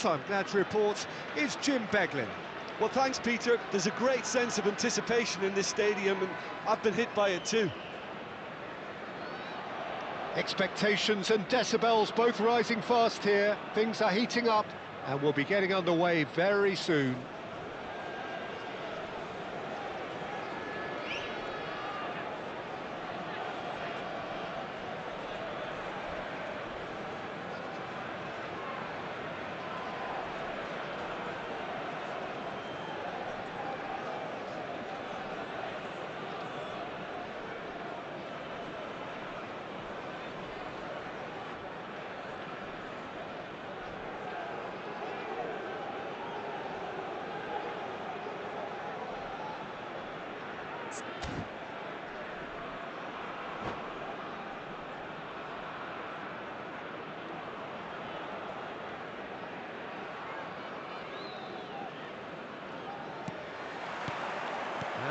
us, I'm glad to report, is Jim Beglin. Well, thanks, Peter. There's a great sense of anticipation in this stadium, and I've been hit by it too. Expectations and decibels both rising fast here. Things are heating up, and we'll be getting underway very soon.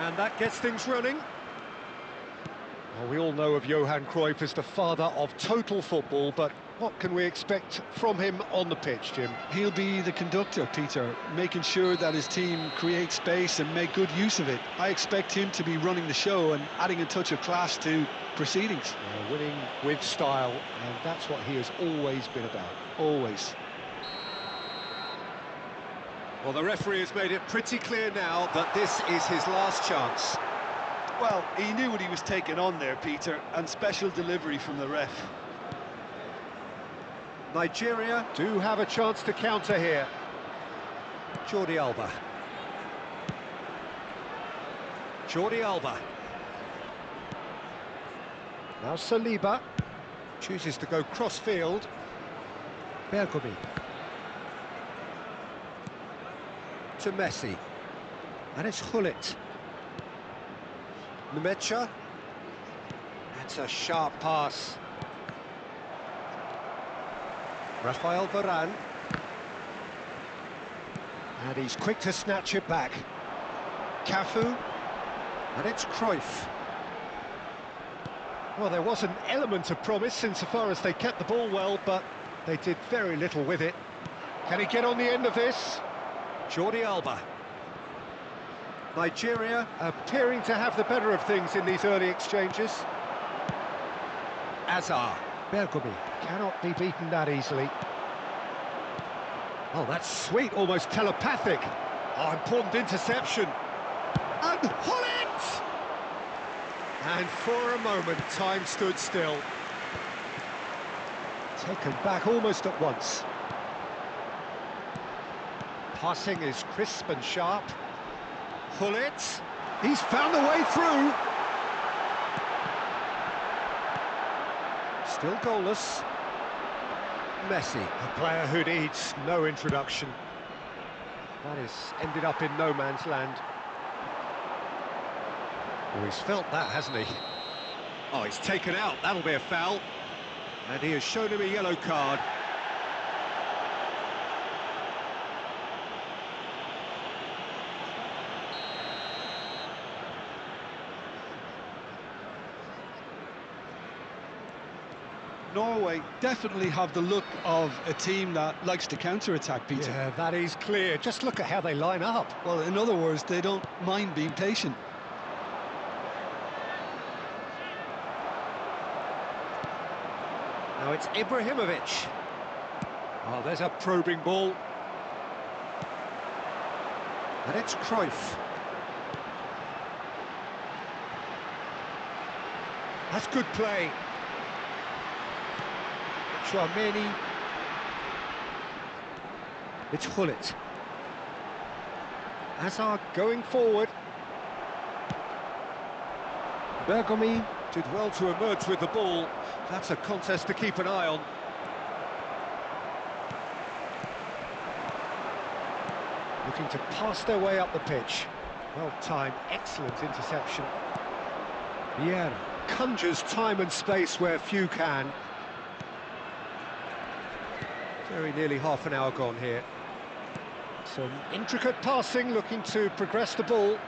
And that gets things running. Well, we all know of Johan Cruyff as the father of total football, but what can we expect from him on the pitch, Jim? He'll be the conductor, Peter, making sure that his team create space and make good use of it. I expect him to be running the show and adding a touch of class to proceedings. Winning with style, and that's what he has always been about. Always. Well, the referee has made it pretty clear now that this is his last chance. Well, he knew what he was taking on there, Peter, and special delivery from the ref. Nigeria do have a chance to counter here. Jordi Alba. Jordi Alba. Now Saliba chooses to go cross-field. Bergomi. To Messi. And it's Gullit. Nmecha. That's a sharp pass. Rafael Varane. And he's quick to snatch it back. Cafu. And it's Cruyff. Well, there was an element of promise insofar as they kept the ball well, but they did very little with it. Can he get on the end of this? Jordi Alba. Nigeria appearing to have the better of things in these early exchanges. Azar. Bergomi cannot be beaten that easily. Oh, that's sweet, almost telepathic. Oh, important interception. And Gullit! And for a moment, time stood still. Taken back almost at once. Passing is crisp and sharp. Gullit, he's found a way through. Still goalless. Messi, a player who needs no introduction. That has ended up in no man's land. Oh, he's felt that, hasn't he? Oh, he's taken out, that'll be a foul. And he has shown him a yellow card. Norway definitely have the look of a team that likes to counter-attack, Peter. Yeah, that is clear. Just look at how they line up. Well, in other words, they don't mind being patient. Now it's Ibrahimovic. Oh, there's a probing ball. And it's Cruyff. That's good play. Chouameni. It's Gullit. Hazard going forward. Bergomi did well to emerge with the ball. That's a contest to keep an eye on. Looking to pass their way up the pitch. Well timed, excellent interception. Vieira conjures time and space where few can. Very nearly half an hour gone here. Some intricate passing, looking to progress the ball.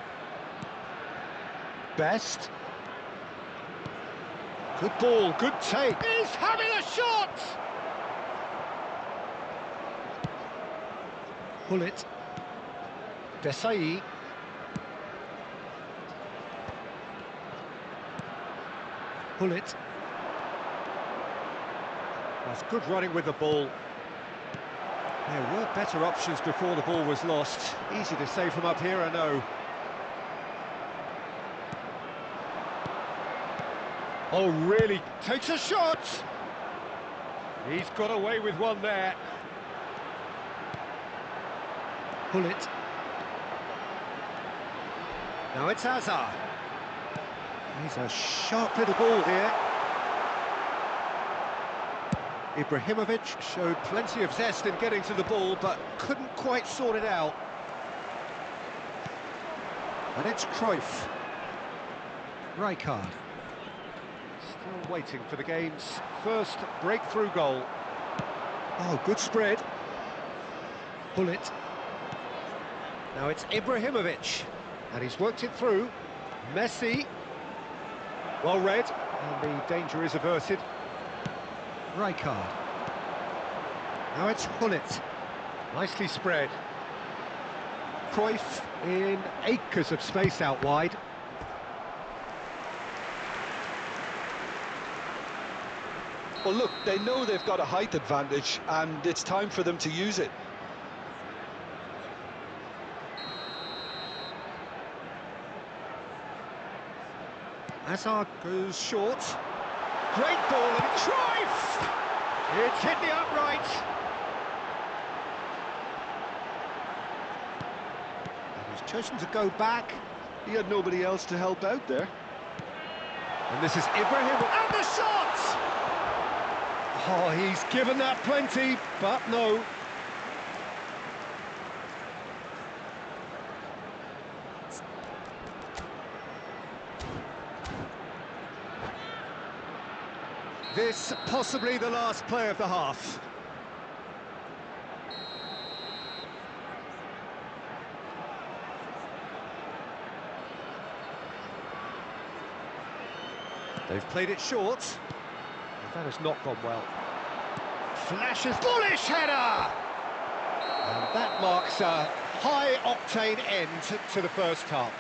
Best. Good ball, good take. He's having a shot! Gullit. Desai. Gullit. That's good running with the ball. There were better options before the ball was lost. Easy to say from up here, I know. Oh, really? Takes a shot! He's got away with one there. Gullit. Now it's Hazard. He's a sharp little ball here. Ibrahimovic showed plenty of zest in getting to the ball, but couldn't quite sort it out. And it's Cruyff. Rijkaard. Still waiting for the game's first breakthrough goal. Oh, good spread. Gullit. Now it's Ibrahimovic. And he's worked it through. Messi. Well read. And the danger is averted. Rijkaard. Now it's Gullit. Nicely spread. Cruyff in acres of space out wide. Well, look, they know they've got a height advantage, and it's time for them to use it. Hazard goes short. Great ball, and Cruyff! It's hit the upright. And he's chosen to go back. He had nobody else to help out there. And this is Ibrahim, and the shot! Oh, he's given that plenty, but no. This possibly the last play of the half. They've played it short. That has not gone well. Flashes, bullish header! And that marks a high-octane end to the first half.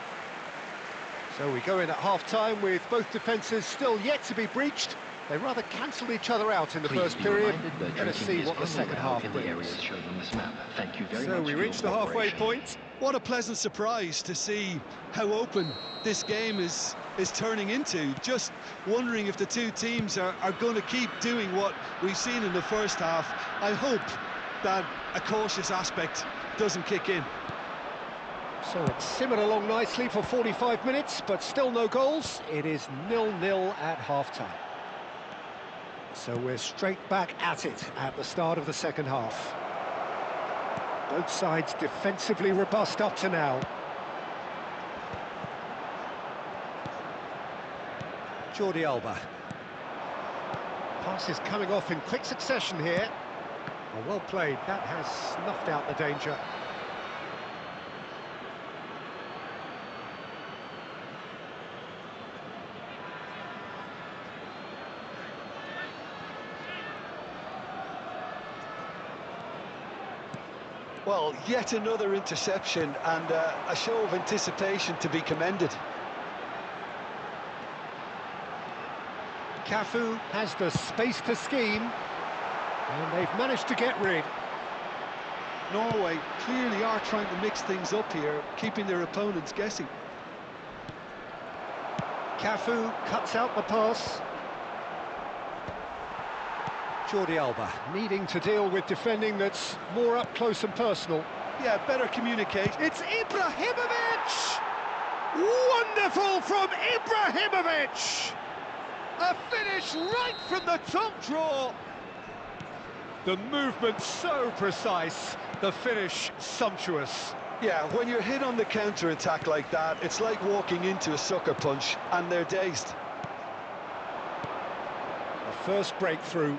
So we go in at half-time with both defences still yet to be breached. They rather cancelled each other out in the first period. Let us see what the second half brings. So we reach the halfway point. What a pleasant surprise to see how open this game is turning into. Just wondering if the two teams are going to keep doing what we've seen in the first half. I hope that a cautious aspect doesn't kick in. So it's simmered along nicely for 45 minutes, but still no goals. It is 0-0 at half-time. So we're straight back at it at the start of the second half. Both sides defensively robust up to now. Jordi Alba. Passes coming off in quick succession here. Oh, well played, that has snuffed out the danger. Well, yet another interception and a show of anticipation to be commended. Cafu has the space to scheme, and they've managed to get rid. Norway clearly are trying to mix things up here, keeping their opponents guessing. Cafu cuts out the pass. Jordi Alba needing to deal with defending that's more up close and personal. Yeah, better communicate. It's Ibrahimovic! Wonderful from Ibrahimovic! A finish right from the top draw. The movement so precise, the finish sumptuous. Yeah, when you're hit on the counter-attack like that, it's like walking into a sucker punch, and they're dazed. A first breakthrough.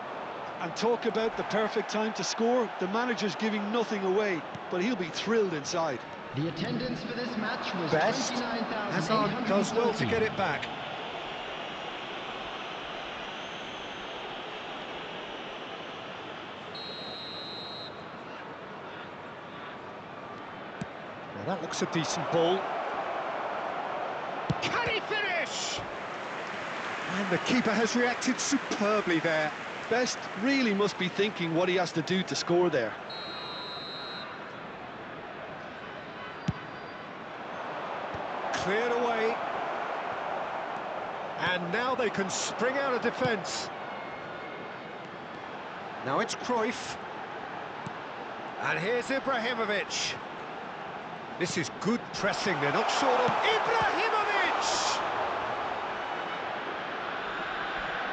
And talk about the perfect time to score. The manager's giving nothing away, but he'll be thrilled inside. The attendance for this match was Best. Hazard does well to get it back. Well, that looks a decent ball. Can he finish? And the keeper has reacted superbly there. Best really must be thinking what he has to do to score there. Cleared away. And now they can spring out of defence. Now it's Cruyff. And here's Ibrahimovic. This is good pressing, they're not short of Ibrahimovic!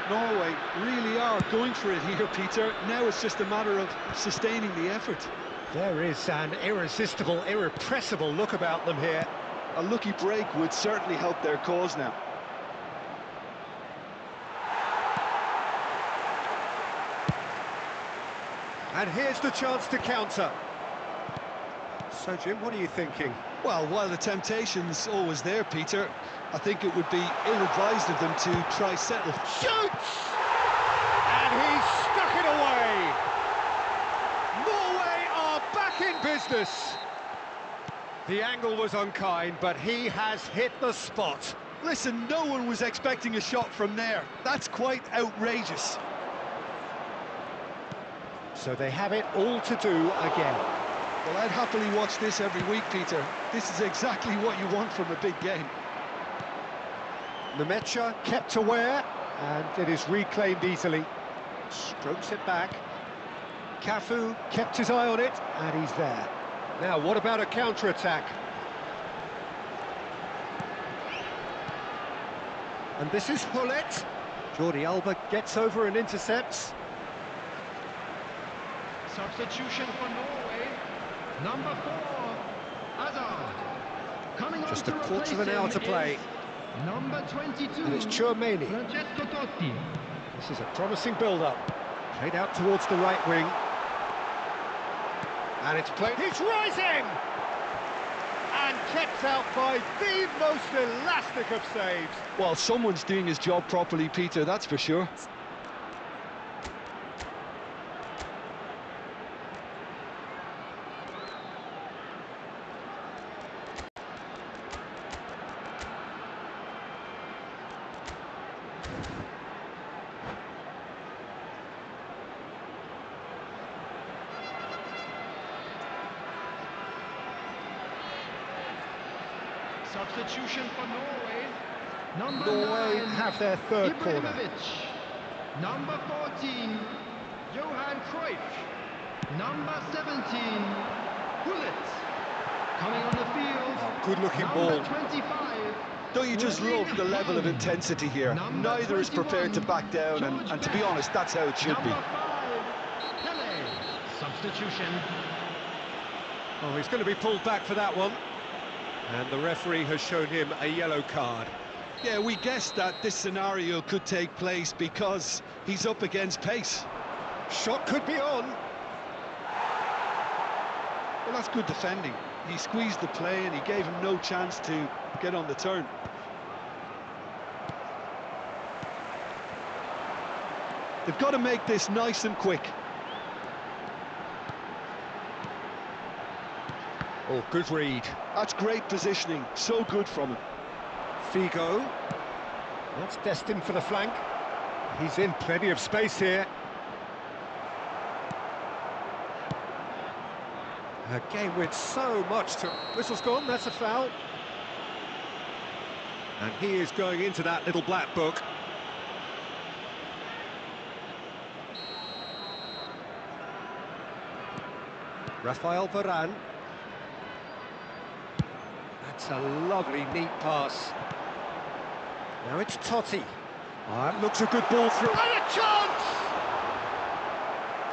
Norway really are going for it here, Peter. Now it's just a matter of sustaining the effort. There is an irresistible, irrepressible look about them here. A lucky break would certainly help their cause now. And here's the chance to counter. So, Jim, what are you thinking? Well, while the temptation's always there, Peter, I think it would be ill-advised of them to try settle. Shoots! And he stuck it away! Norway are back in business! The angle was unkind, but he has hit the spot. Listen, no one was expecting a shot from there. That's quite outrageous. So they have it all to do again. Well, I'd happily watch this every week, Peter. This is exactly what you want from a big game. Nemecha kept aware, and it is reclaimed easily. Strokes it back. Cafu kept his eye on it, and he's there. Now, what about a counter-attack? And this is Hullet. Jordi Alba gets over and intercepts. Substitution for Norway. Number 4, Hazard. Coming Just on a to quarter of an replace hour him to play. is Number 22. And it's Tchouaméni. Francesco Totti. This is a promising build-up. Played out towards the right wing. And it's played... He's rising! And kept out by the most elastic of saves. Well, someone's doing his job properly, Peter, that's for sure. Substitution for Norway. Number Norway 9, have their third corner. Ibrahimovic. Number 14, Johan Cruyff. Number 17, Hullet. Coming on the field. Oh, good-looking number ball. 25. Don't you just love the level of intensity here? Number Neither is prepared to 21, back down, and to be honest, that's how it should be. Number 5, Pele. Substitution. Oh, he's going to be pulled back for that one. And the referee has shown him a yellow card. Yeah, we guessed that this scenario could take place because he's up against pace. Shot could be on. Well, that's good defending. He squeezed the play and he gave him no chance to get on the turn. They've got to make this nice and quick. Oh, good read. That's great positioning, so good from him. Figo. That's destined for the flank. He's in plenty of space here. A game with so much to... Whistle's gone, that's a foul. And he is going into that little black book. Rafael Varane. That's a lovely, neat pass. Now it's Totti. Oh, that looks a good ball through. And a chance!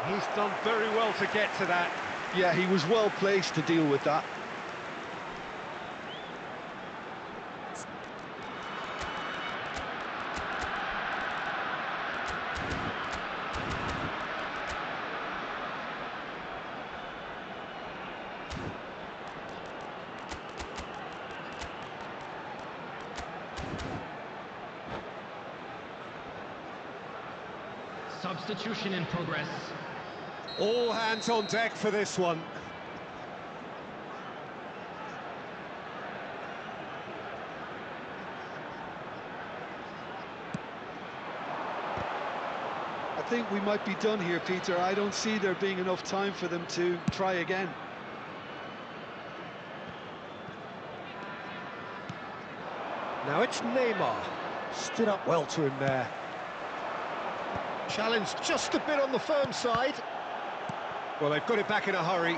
He's done very well to get to that. Yeah, he was well placed to deal with that. Substitution in progress. All hands on deck for this one. think we might be done here, Peter. I don't see there being enough time for them to try again. Now it's Neymar. Stood up well to him there. Challenge just a bit on the firm side. Well, they've got it back in a hurry.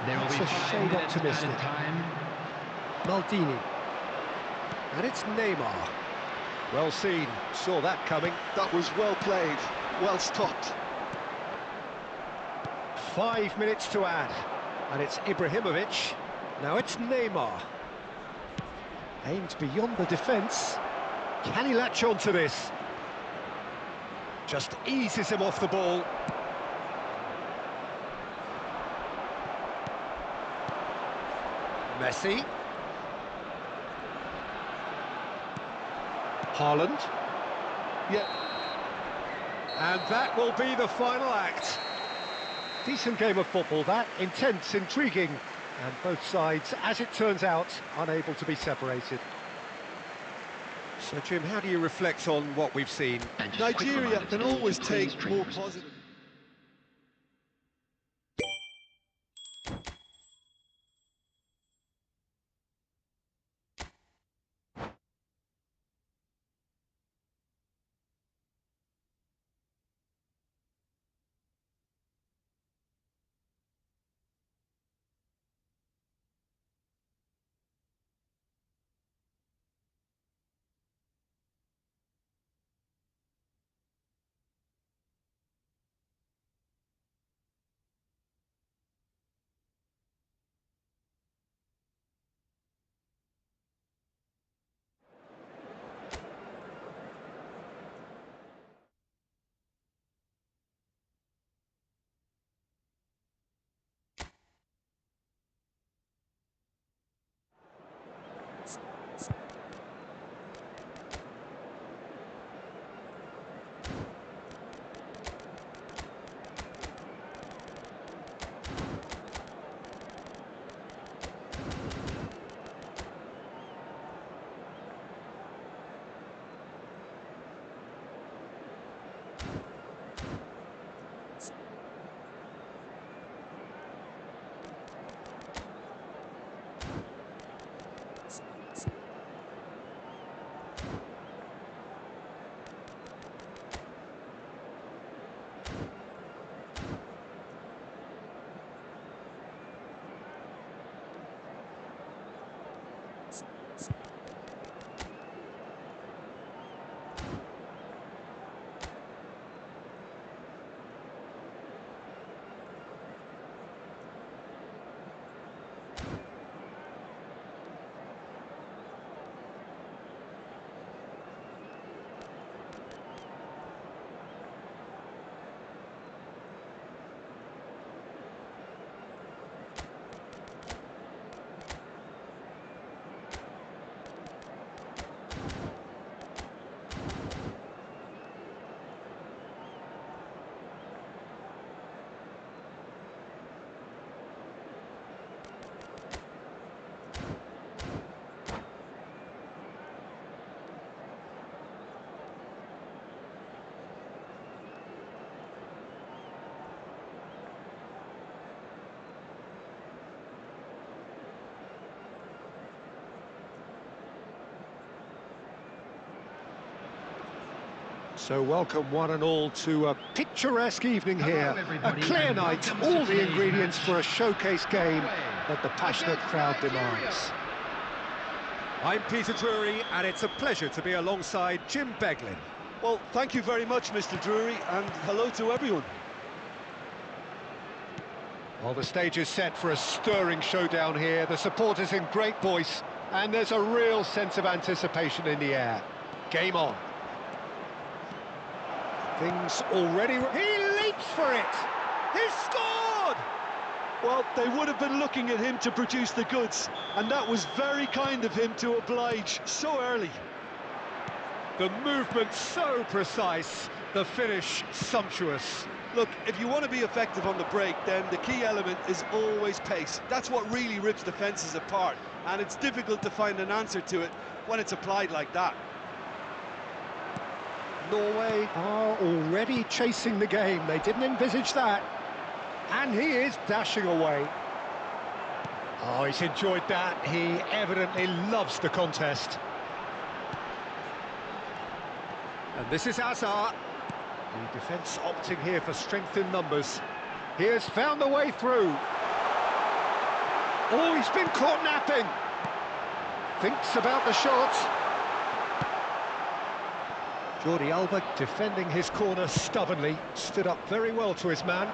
There will be That's a 5 shade minutes optimistic. added time. Maldini. And it's Neymar. Well seen, saw that coming. That was well played, well stopped. 5 minutes to add. And it's Ibrahimovic. Now it's Neymar. Aimed beyond the defence. Can he latch on to this? Just eases him off the ball. Messi. Haaland. Yeah. And that will be the final act. Decent game of football, that. Intense, intriguing. And both sides, as it turns out, unable to be separated. So, Jim, how do you reflect on what we've seen? And just a quick Nigeria reminder can today to always please take drink more responsibly. positive. So welcome one and all to a picturesque evening here. Hello, everybody, A clear and night, welcome to all the today's ingredients match. for a showcase game Norway that the passionate against crowd Nigeria. demands. I'm Peter Drury, and it's a pleasure to be alongside Jim Beglin. Well, thank you very much, Mr. Drury, and hello to everyone. Well, the stage is set for a stirring showdown here. The supporters in great voice, and there's a real sense of anticipation in the air. Game on. Things already... He leaps for it! He's scored! Well, they would have been looking at him to produce the goods, and that was very kind of him to oblige so early. The movement so precise, the finish sumptuous. Look, if you want to be effective on the break, then the key element is always pace. That's what really rips defences apart, and it's difficult to find an answer to it when it's applied like that. Norway are already chasing the game. They didn't envisage that. And he is dashing away. Oh, he's enjoyed that. He evidently loves the contest. And this is Hazard. The defence opting here for strength in numbers. He has found the way through. Oh, he's been caught napping. Thinks about the shot. Jordi Alba defending his corner stubbornly. Stood up very well to his man.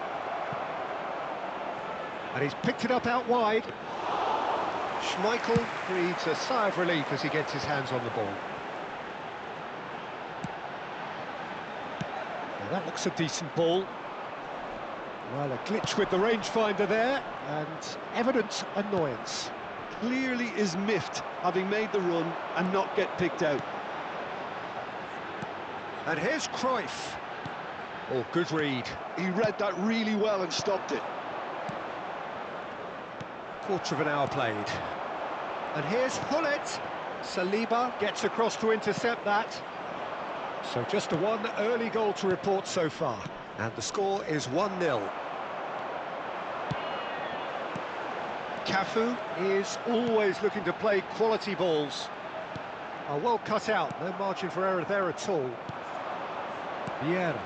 And he's picked it up out wide. Schmeichel breathes a sigh of relief as he gets his hands on the ball. Well, that looks a decent ball. Well, a glitch with the rangefinder there, and evident annoyance. Clearly is miffed, having made the run and not get picked out. And here's Cruyff. Oh, good read. He read that really well and stopped it. Quarter of an hour played. And here's Hullet. Saliba gets across to intercept that. So just a one early goal to report so far. And the score is 1-0. Cafu is always looking to play quality balls. Oh, well cut out, no margin for error there at all. Vieira.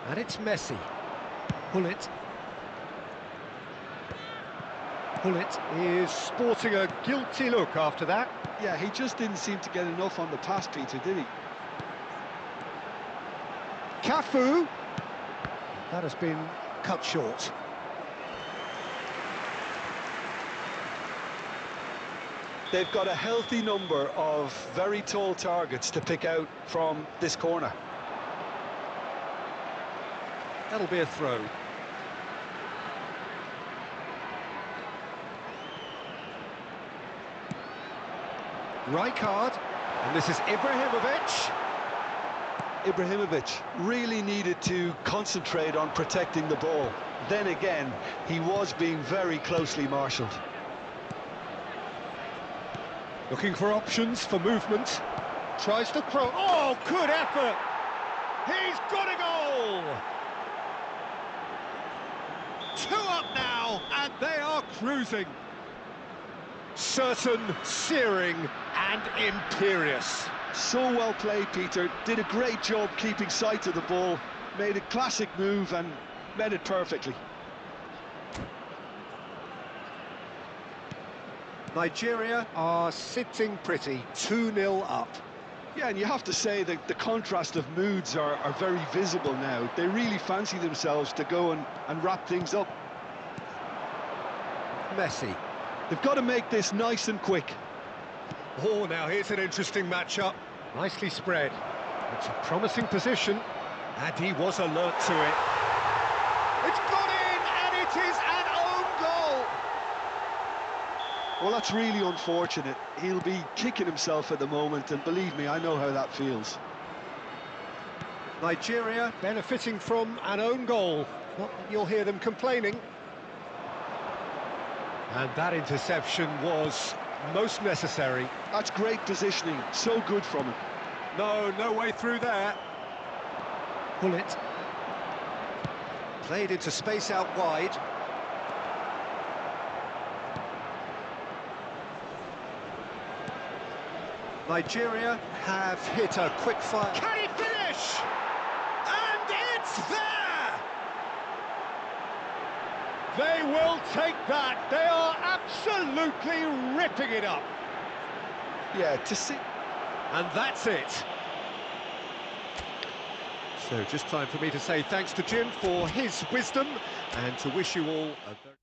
And it's Messi. Hullet. Hullet is sporting a guilty look after that. Yeah, he just didn't seem to get enough on the pass, Peter, did he? Cafu. That has been cut short. They've got a healthy number of very tall targets to pick out from this corner. That'll be a throw. Rijkaard, and this is Ibrahimovic. Ibrahimovic really needed to concentrate on protecting the ball. Then again, he was being very closely marshalled. Looking for options for movement. Tries to throw. Oh, good effort! He's got a goal! 2 up now, and they are cruising. Certain, searing, and imperious. So well played, Peter. Did a great job keeping sight of the ball. Made a classic move and met it perfectly. Nigeria are sitting pretty, 2-0 up. Yeah, and you have to say that the contrast of moods are very visible now. They really fancy themselves to go and wrap things up. Messi. They've got to make this nice and quick. Oh, now here's an interesting matchup. Nicely spread. It's a promising position, and he was alert to it. It's gone in, and it is an own goal! Well, that's really unfortunate. He'll be kicking himself at the moment, and believe me, I know how that feels. Nigeria benefiting from an own goal. Not that you'll hear them complaining. And that interception was most necessary. That's great positioning, so good from him. No way through there. Hullet. Played into space out wide. Nigeria have hit a quick fire. Can he finish? And it's there! They will take that. They are absolutely ripping it up. Yeah, to see... And that's it. So just time for me to say thanks to Jim for his wisdom and to wish you all a very...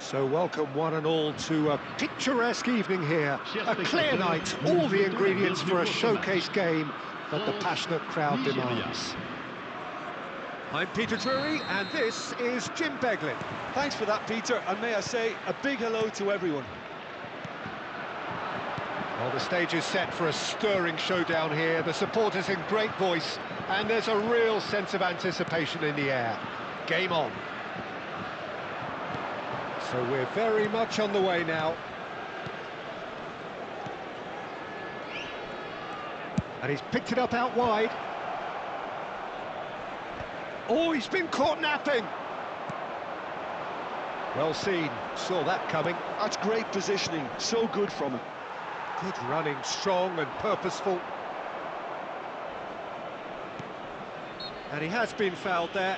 So welcome one and all to a picturesque evening here. A clear night, all the ingredients for a showcase game that the passionate crowd demands. I'm Peter Drury, and this is Jim Beglin. Thanks for that, Peter, and may I say a big hello to everyone. Well, the stage is set for a stirring showdown here. The supporters in great voice, and there's a real sense of anticipation in the air. Game on. So we're very much on the way now. And he's picked it up out wide. Oh, he's been caught napping. Well seen, saw that coming. That's great positioning, so good from him. Good running, strong and purposeful. And he has been fouled there.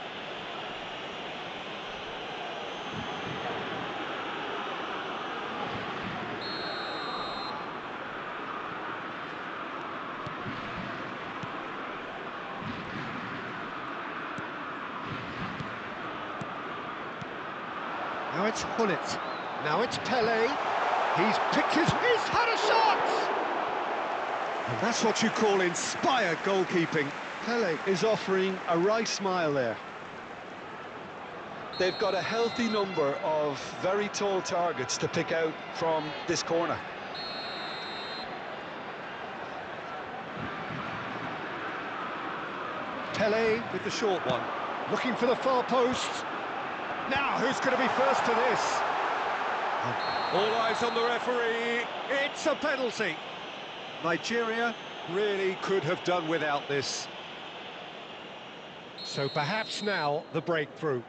Now it's Hullet. Now it's Pele. He's picked he's had a shot! And that's what you call inspired goalkeeping. Pele is offering a right smile there. They've got a healthy number of very tall targets to pick out from this corner. Pele with the short one, looking for the far post. Now, who's going to be first to this? All eyes on the referee. It's a penalty. Nigeria really could have done without this. So perhaps now the breakthrough.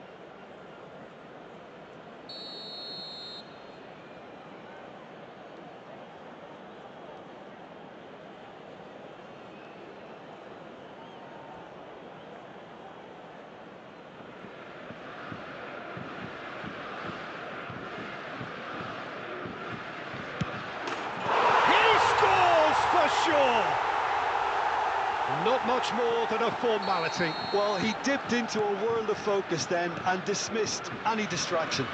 Sure. Not much more than a formality. Well, he dipped into a world of focus then and dismissed any distraction.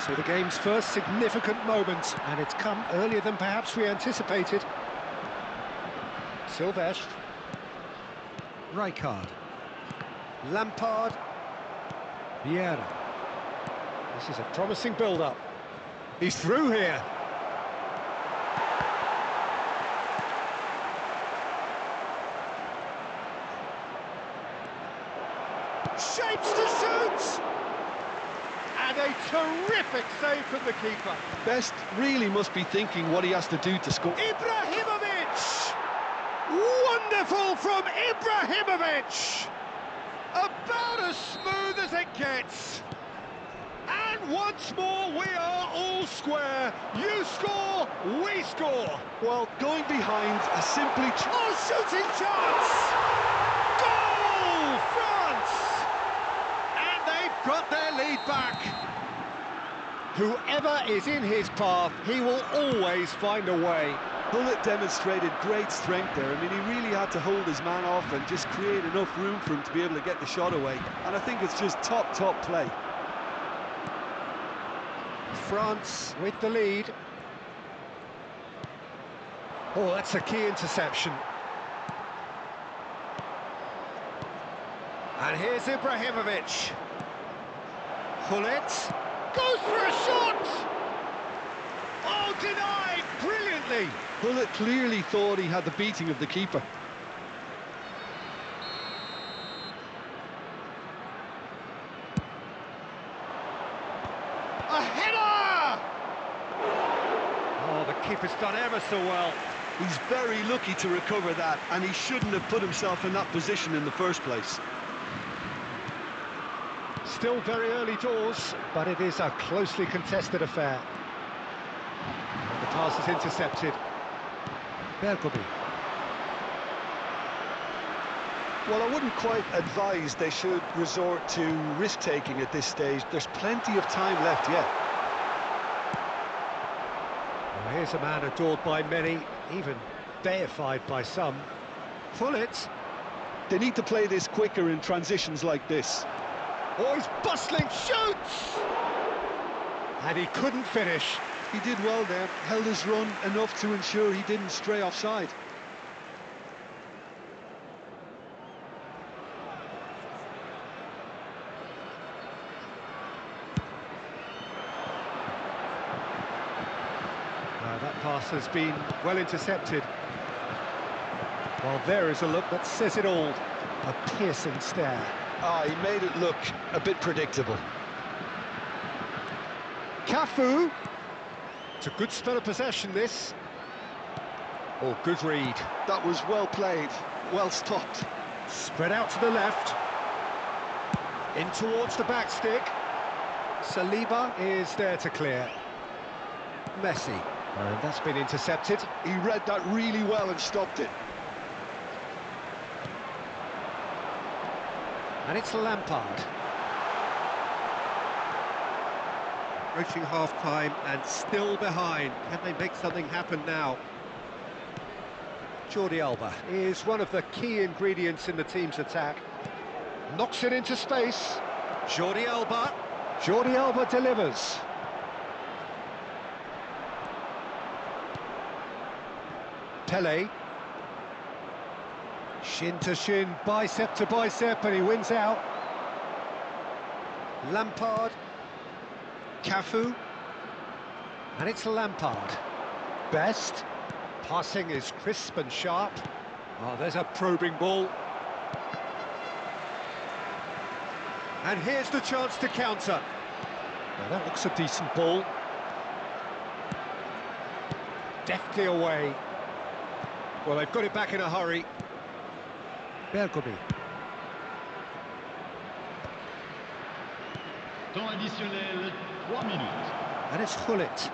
So the game's first significant moment, and it's come earlier than perhaps we anticipated. Silvestre. Rijkaard. Lampard. Vieira. This is a promising build-up. He's through here. Shapes to shoot! And a terrific save from the keeper. Best really must be thinking what he has to do to score. Ibrahimovic! Wonderful from Ibrahimovic! About as smooth as it gets. And once more we are all square. You score, we score. Well, going behind a simply... Oh, shooting chance! Goal, France! And they've got their lead back. Whoever is in his path, he will always find a way. Gullit demonstrated great strength there. I mean, he really had to hold his man off and just create enough room for him to be able to get the shot away. And I think it's just top play. France with the lead. Oh, that's a key interception. And here's Ibrahimovic. Gullit goes for a shot! Oh, denied brilliantly! Gullit clearly thought he had the beating of the keeper. A header! Oh, the keeper's done ever so well. He's very lucky to recover that, and he shouldn't have put himself in that position in the first place. Still very early doors, but it is a closely contested affair. And the pass is intercepted. Bergomi. Well, I wouldn't quite advise they should resort to risk-taking at this stage. There's plenty of time left yet. Well, here's a man adored by many, even deified by some. Gullit. They need to play this quicker in transitions like this. Oh, he's bustling, shoots! And he couldn't finish. He did well there, held his run enough to ensure he didn't stray offside. That pass has been well intercepted. Well, there is a look that says it all. A piercing stare. Ah, he made it look a bit predictable. Cafu. It's a good spell of possession, this. Oh, good read. That was well played, well stopped. Spread out to the left. In towards the back stick. Saliba is there to clear. Messi. And that's been intercepted. He read that really well and stopped it. And it's Lampard. Approaching half-time and still behind. Can they make something happen now? Jordi Alba is one of the key ingredients in the team's attack. Knocks it into space. Jordi Alba. Jordi Alba delivers. Pele. Shin to shin, bicep to bicep, and he wins out. Lampard. Cafu. And it's Lampard. Best. Passing is crisp and sharp. Oh, there's a probing ball. And here's the chance to counter. Now that looks a decent ball. Deftly away. Well, they've got it back in a hurry. Bergomi. Temps additionnel, 3 minutes. And it's Gullit.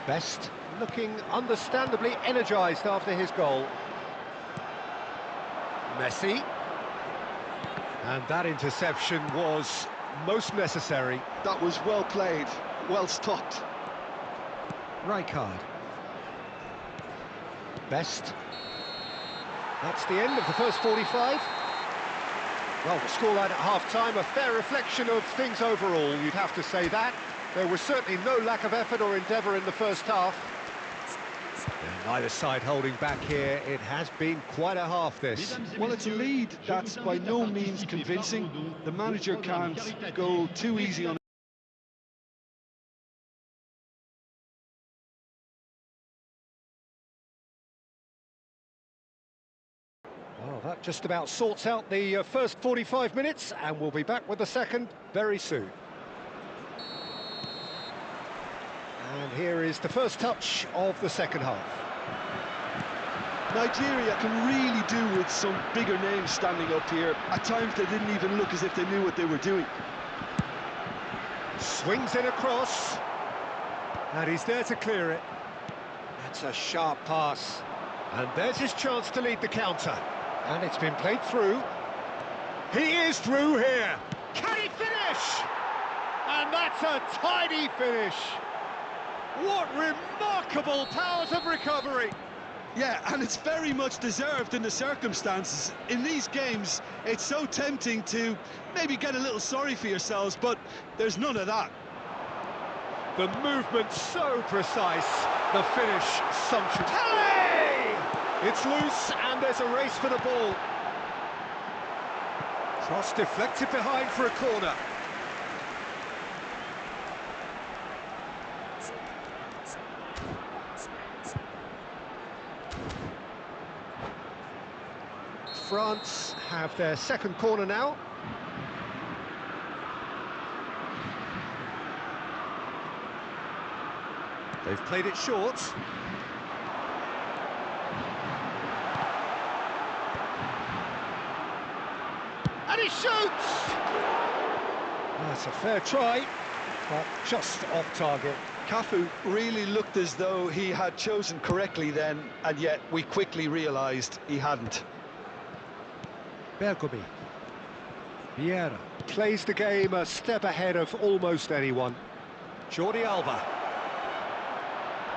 Best looking understandably energised after his goal. Messi. And that interception was most necessary. That was well played, well stopped. Rijkaard. Best. That's the end of the first 45. Well, the scoreline at half-time, a fair reflection of things overall, you'd have to say that. There was certainly no lack of effort or endeavour in the first half. And neither side holding back here. It has been quite a half, this. Well, it's a lead that's by no means convincing. The manager can't go too easy on it. Well, that just about sorts out the first 45 minutes, and we'll be back with the second very soon. And here is the first touch of the second half. Nigeria can really do with some bigger names standing up here. At times they didn't even look as if they knew what they were doing. Swings it across. And he's there to clear it. That's a sharp pass. And there's his chance to lead the counter. And it's been played through. He is through here. Can he finish? And that's a tidy finish. What remarkable powers of recovery. Yeah, and it's very much deserved in the circumstances. In these games, it's so tempting to maybe get a little sorry for yourselves, but there's none of that. The movement so precise, the finish sumptuous. Hey! It's loose and there's a race for the ball. Cross deflected behind for a corner. France have their second corner now. They've played it short. And he shoots! That's a fair try, but just off target. Cafu really looked as though he had chosen correctly then, and yet we quickly realised he hadn't. Bergomi. Vieira plays the game a step ahead of almost anyone. Jordi Alba.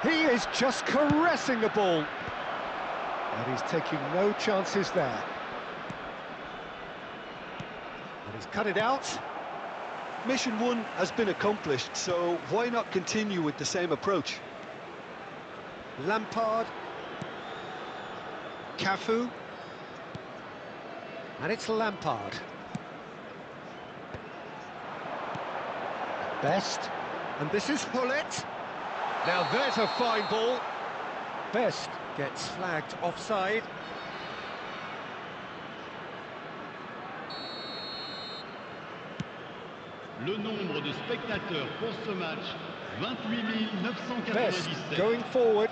He is just caressing the ball. And he's taking no chances there. And he's cut it out. Mission 1 has been accomplished, so why not continue with the same approach? Lampard. Cafu. And it's Lampard. Best. And this is Hullet. Now there's a fine ball. Best gets flagged offside. Le nombre de spectateurs pour ce match, 28 997. Best going forward.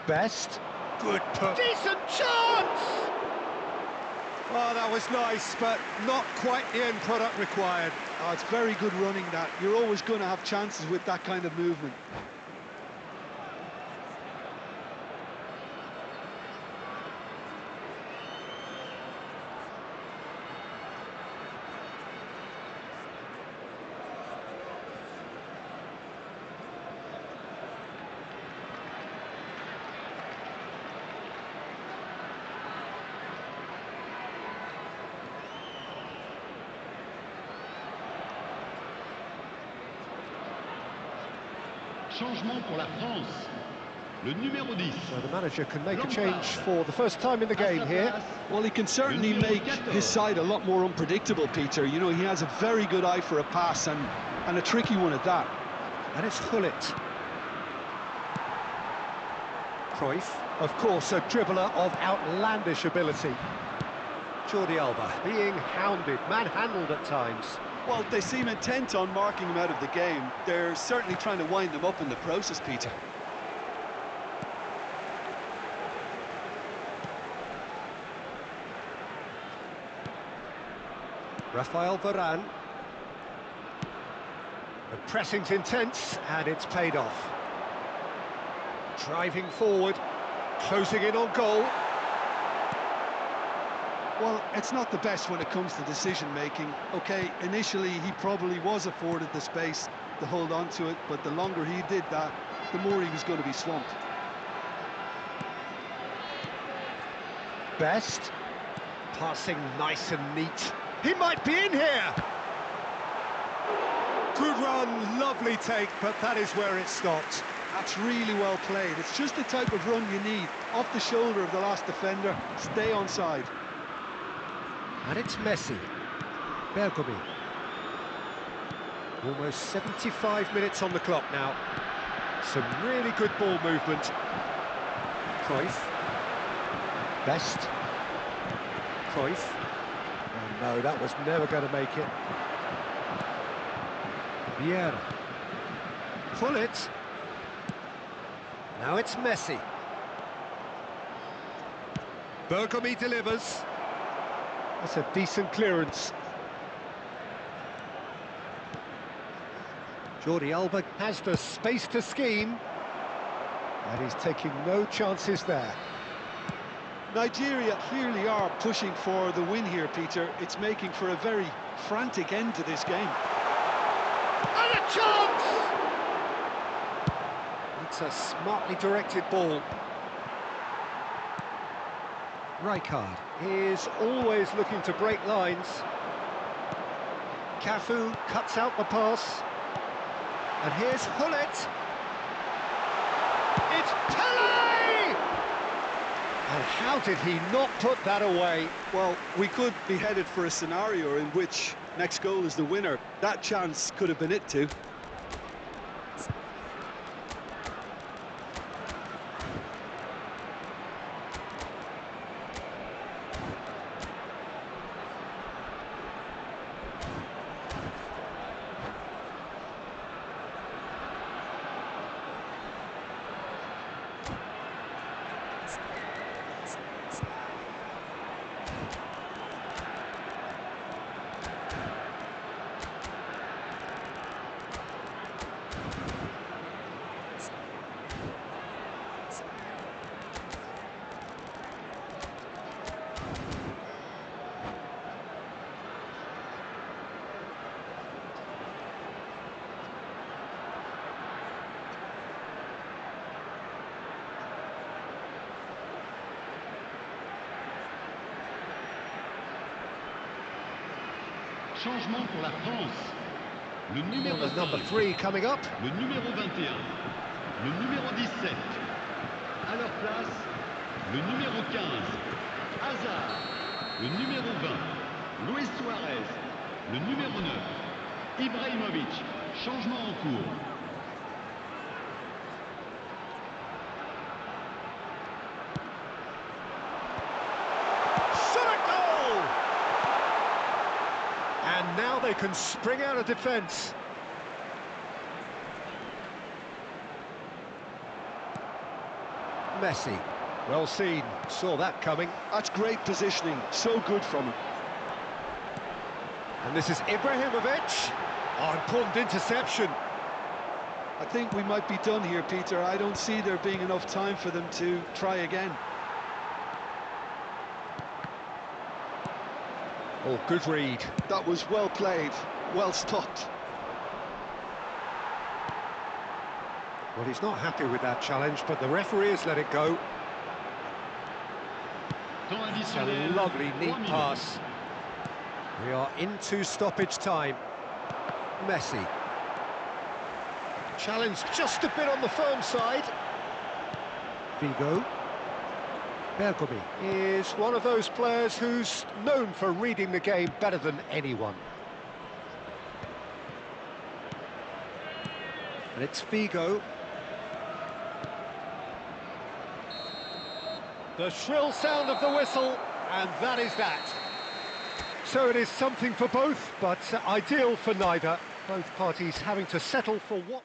Best. Good put. Decent chance! Oh, that was nice, but not quite the end product required. Oh, it's very good running that. You're always going to have chances with that kind of movement. Changement pour la France. Le numéro 10. So the manager can make a change for the first time in the game here. Well, he can certainly make his side a lot more unpredictable, Peter. You know, he has a very good eye for a pass and a tricky one at that. And it's Hullet. Cruyff, of course, a dribbler of outlandish ability. Jordi Alba being hounded, manhandled at times. Well, they seem intent on marking him out of the game. They're certainly trying to wind him up in the process, Peter. Rafael Varane. The pressing's intense, and it's paid off. Driving forward, closing in on goal. Well, it's not the best when it comes to decision-making. OK, initially he probably was afforded the space to hold on to it, but the longer he did that, the more he was going to be swamped. Best. Passing nice and neat. He might be in here! Good run, lovely take, but that is where it stopped. That's really well played. It's just the type of run you need. Off the shoulder of the last defender, stay onside. And it's Messi. Bergomi. Almost 75 minutes on the clock now. Some really good ball movement. Cruyff. Best. Cruyff. Oh no, that was never going to make it. Vieira. Hullet. Now it's Messi. Bergomi delivers. That's a decent clearance. Jordi Alba has the space to scheme. And he's taking no chances there. Nigeria clearly are pushing for the win here, Peter. It's making for a very frantic end to this game. And a chance! It's a smartly directed ball. Rijkaard is always looking to break lines. Cafu cuts out the pass. And here's Hullet. It's Pele! And how did he not put that away? Well, we could be headed for a scenario in which next goal is the winner. That chance could have been it too. Changement pour la France. Le numéro 5. Number 3 coming up. Le numéro 21. Le numéro 17. À leur place, le numéro 15. Hazard. Le numéro 20. Luis Suarez. Le numéro 9. Ibrahimovic. Changement en cours. And now they can spring out of defence. Messi, well seen, saw that coming. That's great positioning, so good from him. And this is Ibrahimovic. Oh, important interception. I think we might be done here, Peter. I don't see there being enough time for them to try again. Oh, good read. That was well played, well stopped. Well, he's not happy with that challenge, but the referee has let it go. It's a lovely, neat pass. We are into stoppage time. Messi. Challenge just a bit on the firm side. Figo. Bergomi is one of those players who's known for reading the game better than anyone. And it's Figo. The shrill sound of the whistle, and that is that. So it is something for both, but ideal for neither. Both parties having to settle for what...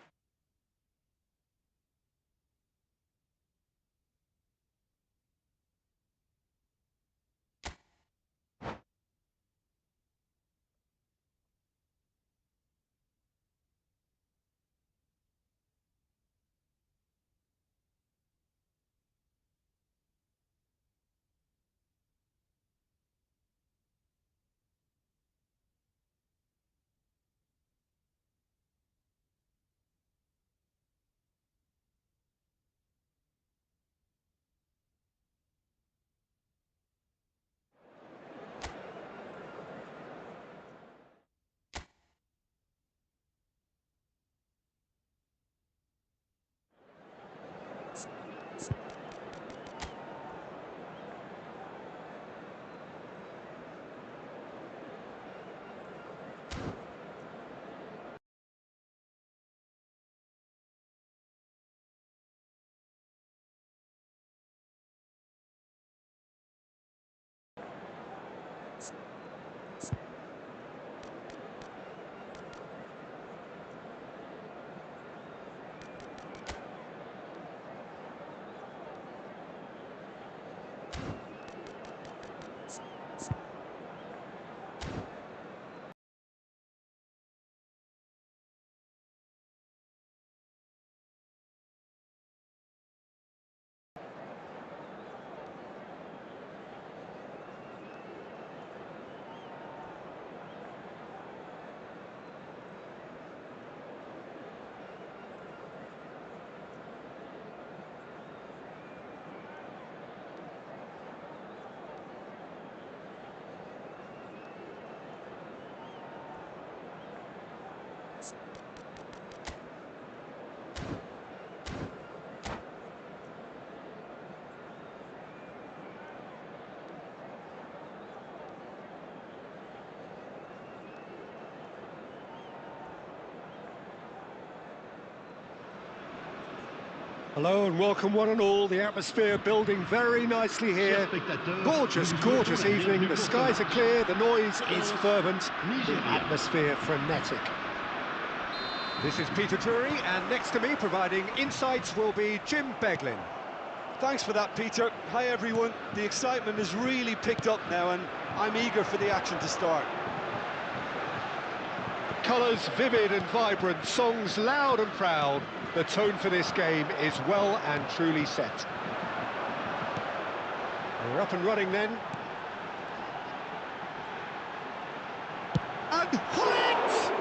Hello and welcome one and all. The atmosphere building very nicely here. Gorgeous, gorgeous evening. The skies are clear, the noise is fervent, the atmosphere frenetic. This is Peter Drury, and next to me providing insights will be Jim Beglin. Thanks for that, Peter. Hi, everyone. The excitement has really picked up now, and I'm eager for the action to start. Colours vivid and vibrant, songs loud and proud. The tone for this game is well and truly set. We're up and running then. And Hullet!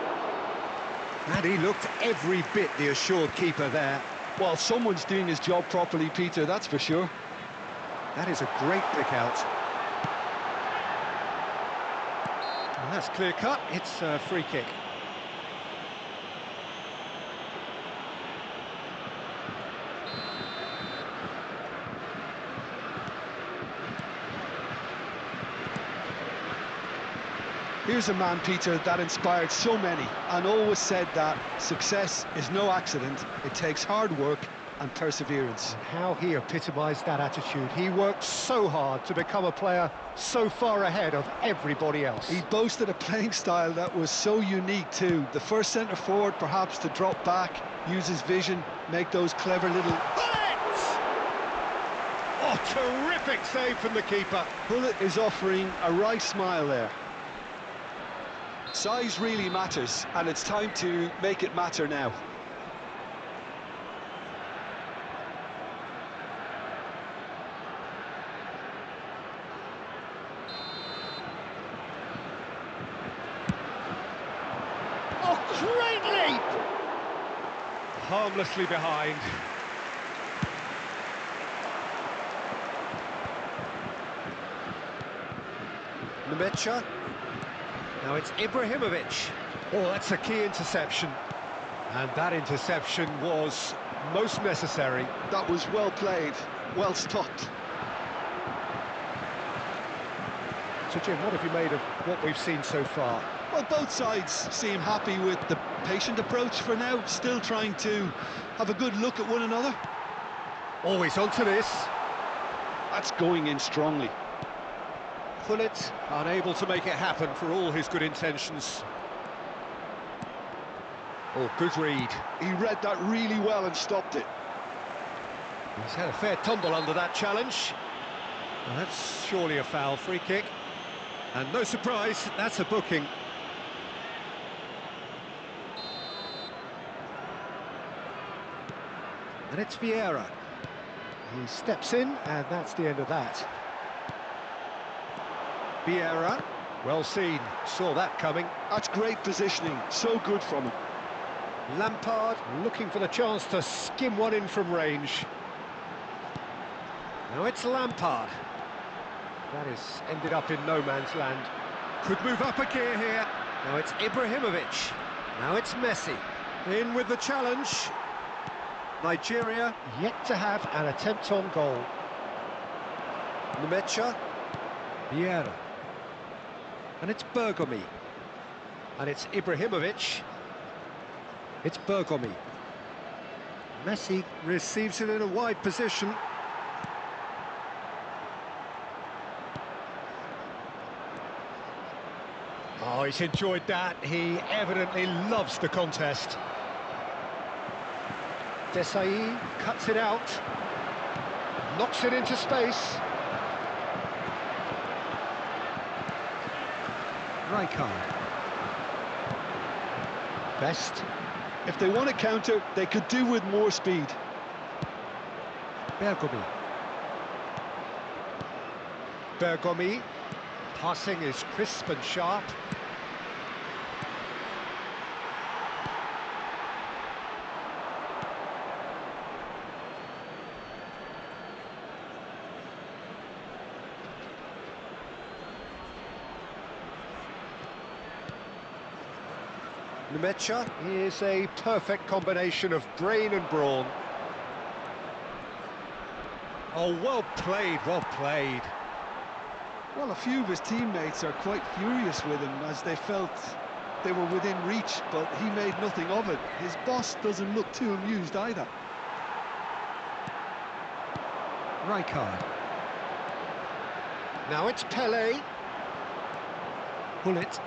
And he looked every bit the assured keeper there. Well, someone's doing his job properly, Peter, that's for sure. That is a great pick out. And that's clear cut, it's a free kick. Here's a man, Peter, that inspired so many and always said that success is no accident. It takes hard work and perseverance. And how he epitomised that attitude. He worked so hard to become a player so far ahead of everybody else. He boasted a playing style that was so unique too. The first centre-forward perhaps to drop back, use his vision, make those clever little... Hullet! Oh, terrific save from the keeper. Hullet is offering a wry smile there. Size really matters, and it's time to make it matter now. Oh, great leap! Harmlessly behind. Nemecha. Now it's Ibrahimovic. Oh, that's a key interception. And that interception was most necessary. That was well played, well stopped. So, Jim, what have you made of what we've seen so far? Well, both sides seem happy with the patient approach for now, still trying to have a good look at one another. Always onto this. That's going in strongly. Hullet unable to make it happen for all his good intentions. Oh, good read. He read that really well and stopped it. He's had a fair tumble under that challenge. Well, that's surely a foul, free kick. And no surprise, that's a booking. And it's Vieira. He steps in, and that's the end of that. Vieira, well seen, saw that coming. That's great positioning, so good from him. Lampard looking for the chance to skim one in from range. Now it's Lampard. That has ended up in no man's land. Could move up a gear here. Now it's Ibrahimovic. Now it's Messi. In with the challenge. Nigeria yet to have an attempt on goal. Nemecha. Vieira. And it's Bergomi. And it's Ibrahimovic. It's Bergomi. Messi receives it in a wide position. Oh, he's enjoyed that. He evidently loves the contest. Desai cuts it out. Knocks it into space. Rijkaard. Best. If they want to counter, they could do with more speed. Bergomi. Bergomi. Passing is crisp and sharp. Nmecha is a perfect combination of brain and brawn. Oh, well played, well played. Well, a few of his teammates are quite furious with him as they felt they were within reach, but he made nothing of it. His boss doesn't look too amused either. Rijkaard. Now it's Pele. Gullit.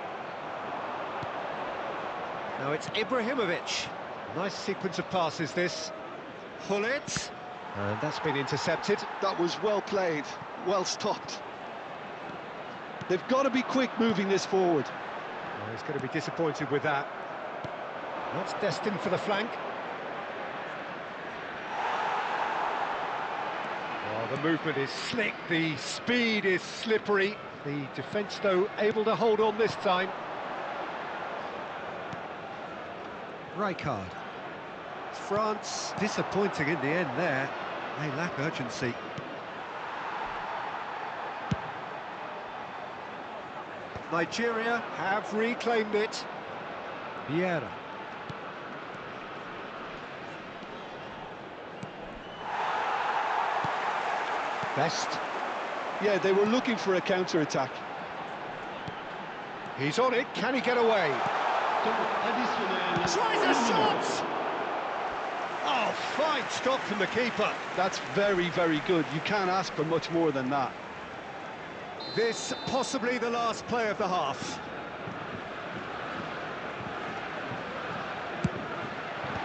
Now it's Ibrahimovic. Nice sequence of passes, this. Gullit. And that's been intercepted. That was well played, well stopped. They've got to be quick moving this forward. Oh, he's going to be disappointed with that. That's destined for the flank. Oh, the movement is slick, the speed is slippery. The defence, though, able to hold on this time. Rijkaard. France disappointing in the end there. They lack urgency. Nigeria have reclaimed it. Vieira. Best. Yeah, they were looking for a counter-attack. He's on it, can he get away? Tries a shot! Oh, fine stop from the keeper. That's very, very good. You can't ask for much more than that. This possibly the last play of the half.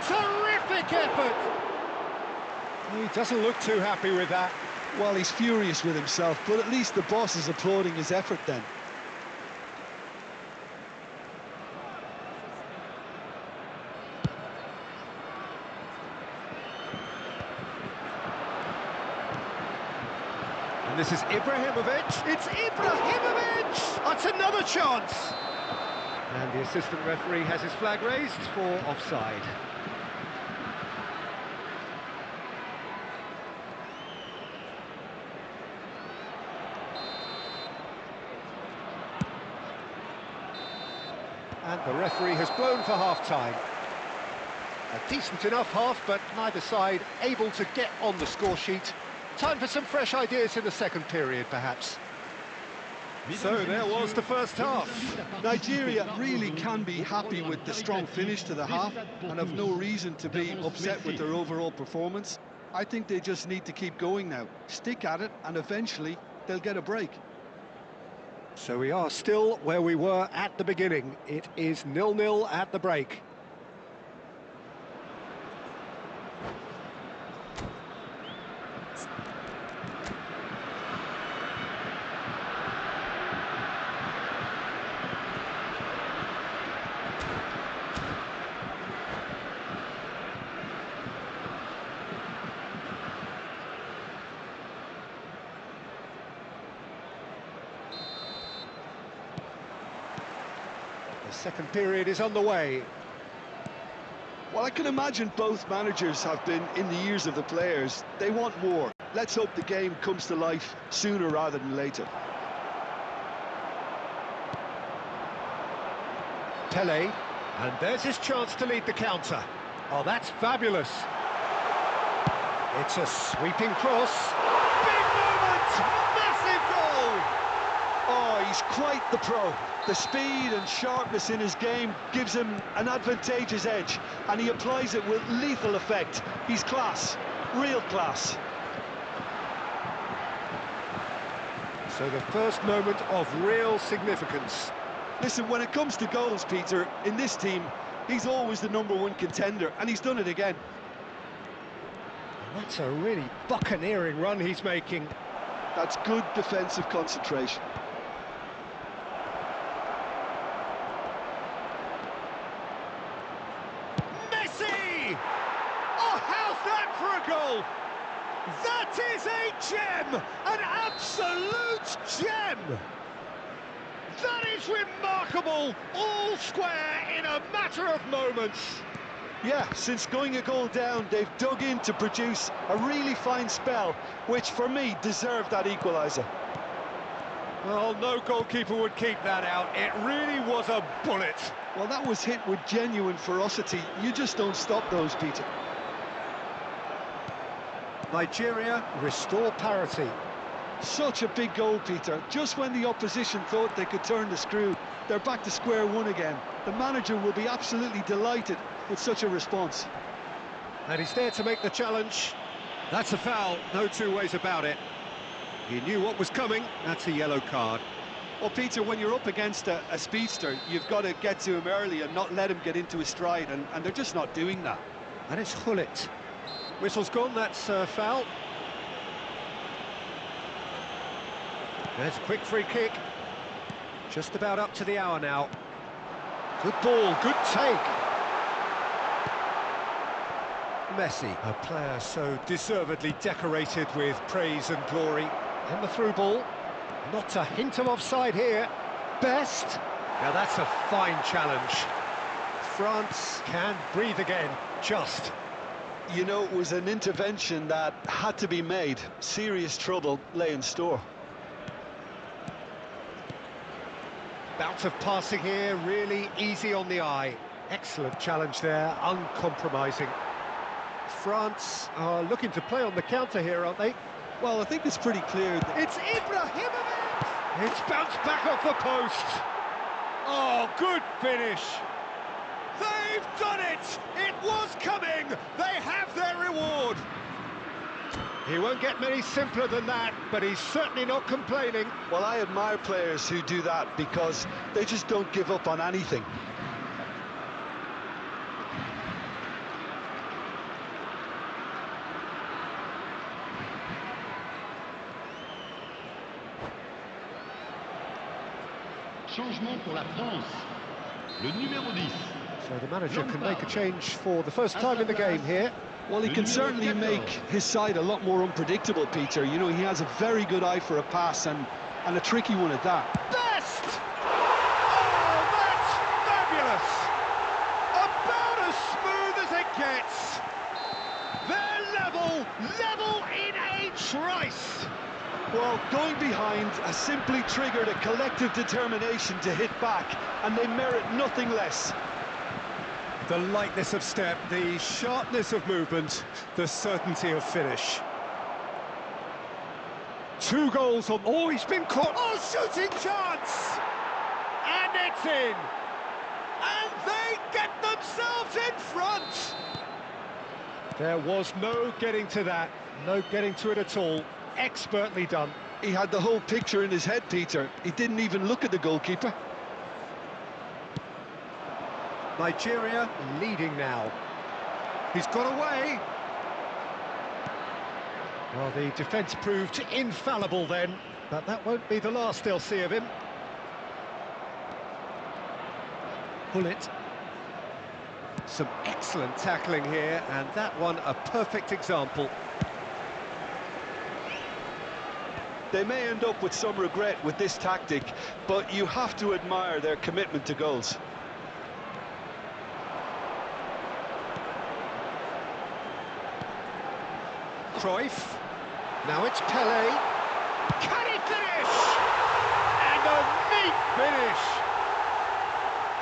Terrific effort! He doesn't look too happy with that. Well, he's furious with himself, but at least the boss is applauding his effort then. And this is Ibrahimovic. It's Ibrahimovic! That's another chance! And the assistant referee has his flag raised for offside. And the referee has blown for half-time. A decent enough half, but neither side able to get on the score sheet. Time for some fresh ideas in the second period, perhaps. So there was the first half. Nigeria really can be happy with the strong finish to the half and have no reason to be upset with their overall performance. I think they just need to keep going now, stick at it, and eventually they'll get a break. So we are still where we were at the beginning. It is 0-0 at the break. The second period is on the way. Well, I can imagine both managers have been in the ears of the players. They want more. Let's hope the game comes to life sooner rather than later. Pele, and there's his chance to lead the counter. Oh, that's fabulous. It's a sweeping cross. Big moment! Massive goal! Oh, he's quite the pro. The speed and sharpness in his game gives him an advantageous edge, and he applies it with lethal effect. He's class, real class. So the first moment of real significance. Listen, when it comes to goals, Peter, in this team, he's always the #1 contender, and he's done it again. That's a really buccaneering run he's making. That's good defensive concentration. Messi! Oh, how's that for a goal? That is a gem! An absolute gem! That is remarkable! All square in a matter of moments. Yeah, since going a goal down, they've dug in to produce a really fine spell, which for me deserved that equaliser. Well, no goalkeeper would keep that out. It really was a bullet. Well, that was hit with genuine ferocity. You just don't stop those, Peter. Nigeria restore parity. Such a big goal, Peter. Just when the opposition thought they could turn the screw, they're back to square one again. The manager will be absolutely delighted with such a response. And he's there to make the challenge. That's a foul, no two ways about it. He knew what was coming. That's a yellow card. Well, Peter, when you're up against a speedster, you've got to get to him early and not let him get into his stride, and they're just not doing that. And it's Gullit. Whistle's gone, that's a foul. There's a quick free kick. Just about up to the hour now. Good ball, good take. Messi, a player so deservedly decorated with praise and glory. And the through ball. Not a hint of offside here. Best. Now that's a fine challenge. France can breathe again, just. You know, it was an intervention that had to be made. Serious trouble lay in store. Bout of passing here, really easy on the eye. Excellent challenge there, uncompromising. France are looking to play on the counter here, aren't they? Well, I think it's pretty clear that... It's Ibrahimovic! It's bounced back off the post. Oh, good finish. They've done it! It was coming! They have their reward! He won't get many simpler than that, but he's certainly not complaining. Well, I admire players who do that because they just don't give up on anything. Changement pour la France. Le numéro 10. So the manager can make a change for the first time in the game here. Well, he can certainly make his side a lot more unpredictable, Peter. You know, he has a very good eye for a pass and a tricky one at that. Best! Oh, that's fabulous! About as smooth as it gets. They're level in a trice. Well, going behind has simply triggered a collective determination to hit back, and they merit nothing less. The lightness of step, the sharpness of movement, the certainty of finish. 2 goals on... Oh, he's been caught! Oh, shooting chance! And it's in! And they get themselves in front! There was no getting to that, no getting to it at all. Expertly done. He had the whole picture in his head, Peter. He didn't even look at the goalkeeper. Nigeria leading now. He's got away. Well, the defence proved infallible then, but that won't be the last they'll see of him. Gullit. Some excellent tackling here, and that one a perfect example. They may end up with some regret with this tactic, but you have to admire their commitment to goals. Cruyff. Now it's Pelé. Can he finish? And a neat finish.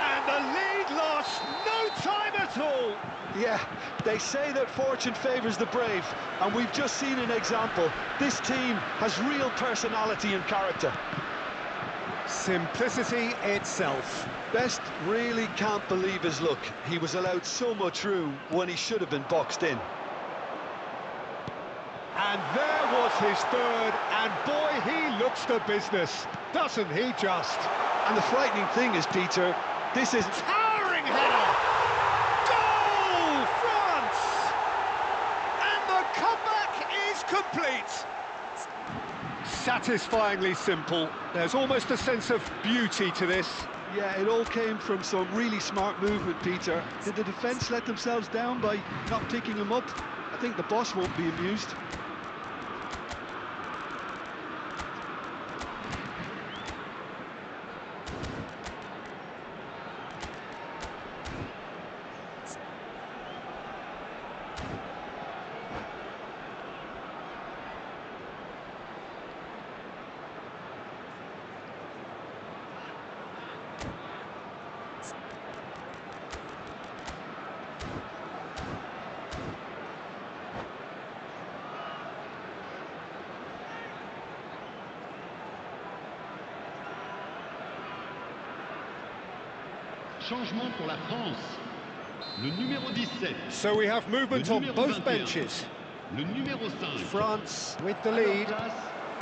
And the lead lost no time at all. Yeah, they say that fortune favours the brave, and we've just seen an example. This team has real personality and character. Simplicity itself. Best really can't believe his luck. He was allowed so much room when he should have been boxed in. And there was his third, and boy, he looks the business, doesn't he just? And the frightening thing is, Peter, this is... Towering header! Goal, France! And the comeback is complete. Satisfyingly simple. There's almost a sense of beauty to this. Yeah, it all came from some really smart movement, Peter. Did the defence let themselves down by not picking him up? I think the boss won't be amused. Changement pour la France. Le numéro 17. So we have movement on both 21. benches. Le numéro 5. France with the À leur lead. place,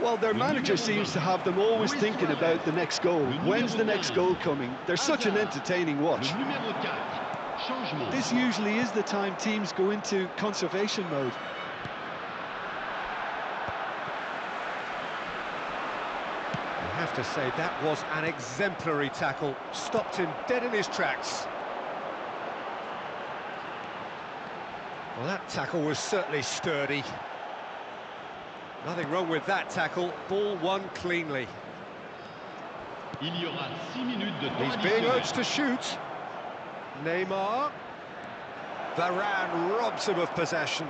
Well, their le manager numéro seems 20. to have them always Luis thinking Suarez. about the next goal. Le When's numéro the next 15. goal coming? They're such an Hazard. entertaining watch. Le numéro 4. Changement. This usually is the time teams go into conservation mode. I have to say, that was an exemplary tackle. Stopped him dead in his tracks. Well, that tackle was certainly sturdy. Nothing wrong with that tackle. Ball won cleanly. Il y aura 6 minutes de temps He's being additionnel. urged to shoot. Neymar. Varane robs him of possession.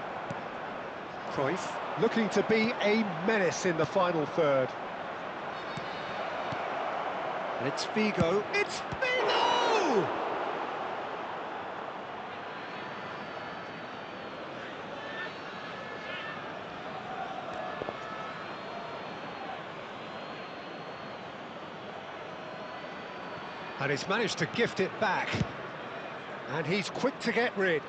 Cruyff looking to be a menace in the final third. And it's Figo. It's Figo! And he's managed to gift it back. And he's quick to get rid.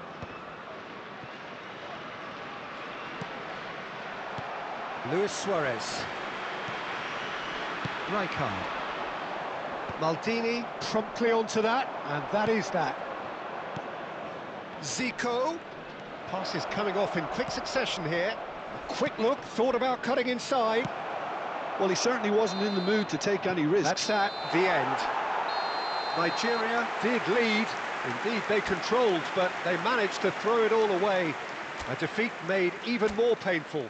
Luis Suarez. Rijkaard. Maldini promptly onto that, and that is that. Zico. Pass is coming off in quick succession here. A quick look, thought about cutting inside. Well, he certainly wasn't in the mood to take any risks. That's at the end. Nigeria did lead. Indeed, they controlled, but they managed to throw it all away. A defeat made even more painful.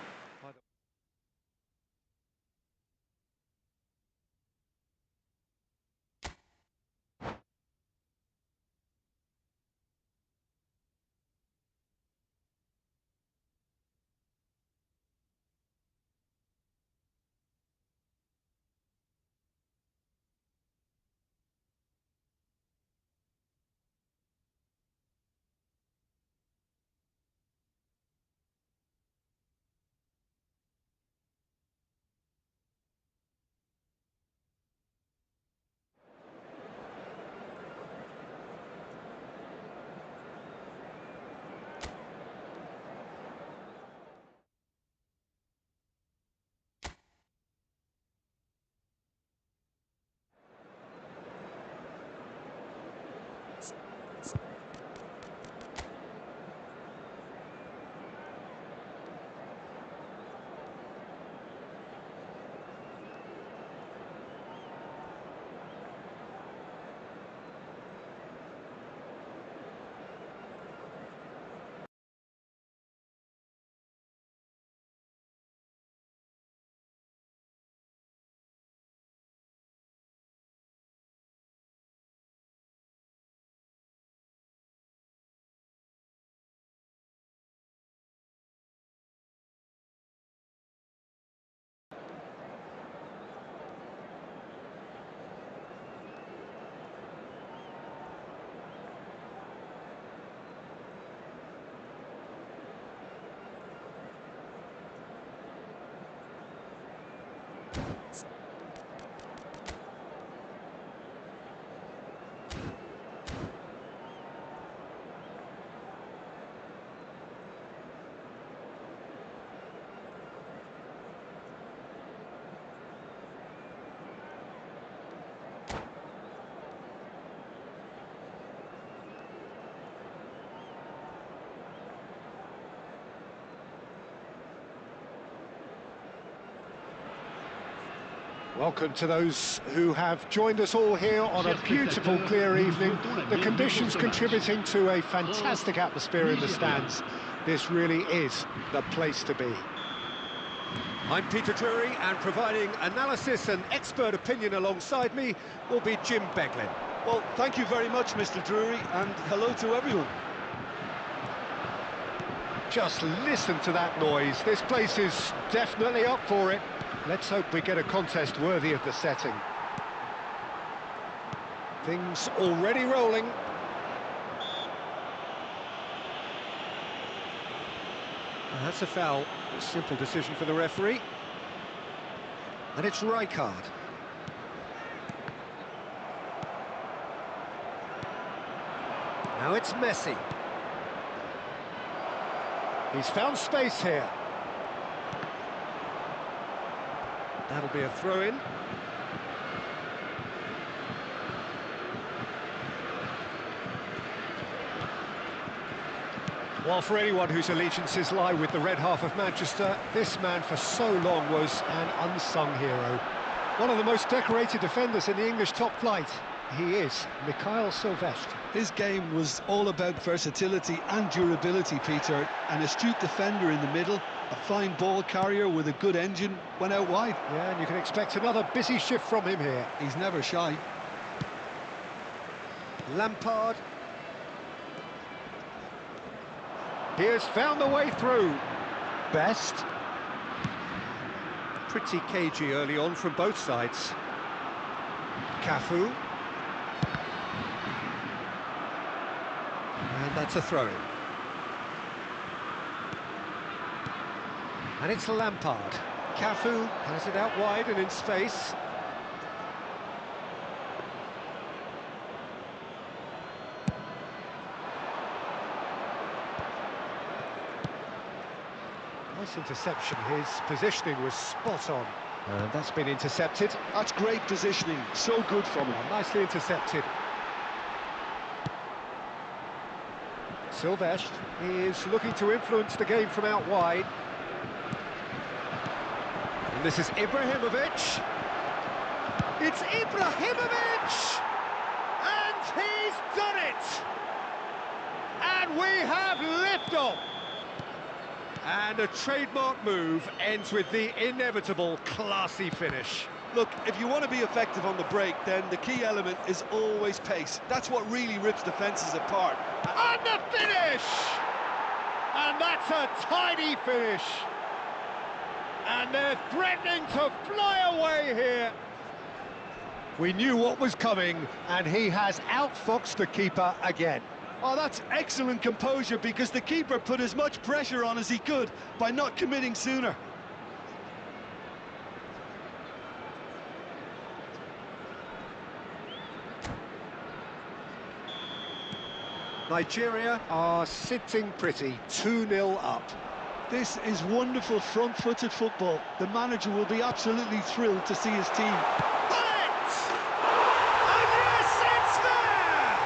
Welcome to those who have joined us all here on a beautiful, clear evening. The conditions contributing to a fantastic atmosphere in the stands. This really is the place to be. I'm Peter Drury, and providing analysis and expert opinion alongside me will be Jim Beglin. Well, thank you very much, Mr. Drury, and hello to everyone. Just listen to that noise. This place is definitely up for it. Let's hope we get a contest worthy of the setting. Things already rolling. And that's a foul. A simple decision for the referee. And it's Rijkaard. Now it's Messi. He's found space here. That'll be a throw-in. Well, for anyone whose allegiances lie with the red half of Manchester, this man for so long was an unsung hero. One of the most decorated defenders in the English top flight. He is Mikhail Silvestre. His game was all about versatility and durability, Peter. An astute defender in the middle, a fine ball carrier with a good engine, went out wide. Yeah, and you can expect another busy shift from him here. He's never shy. Lampard. He has found the way through. Best. Pretty cagey early on from both sides. Cafu. And that's a throw-in. And it's Lampard. Cafu has it out wide and in space. Nice interception. His positioning was spot on. And that's been intercepted. That's great positioning. So good from him. Nicely intercepted. Silvestre is looking to influence the game from out wide. And this is Ibrahimovic. It's Ibrahimovic! And he's done it! And we have liftoff! And a trademark move ends with the inevitable classy finish. Look, if you want to be effective on the break, then the key element is always pace. That's what really rips defences apart. And the finish! And that's a tidy finish. And they're threatening to fly away here. We knew what was coming, and he has outfoxed the keeper again. Oh, that's excellent composure, because the keeper put as much pressure on as he could by not committing sooner. Nigeria are sitting pretty, 2-0 up. This is wonderful front-footed football. The manager will be absolutely thrilled to see his team. And yes, it's there!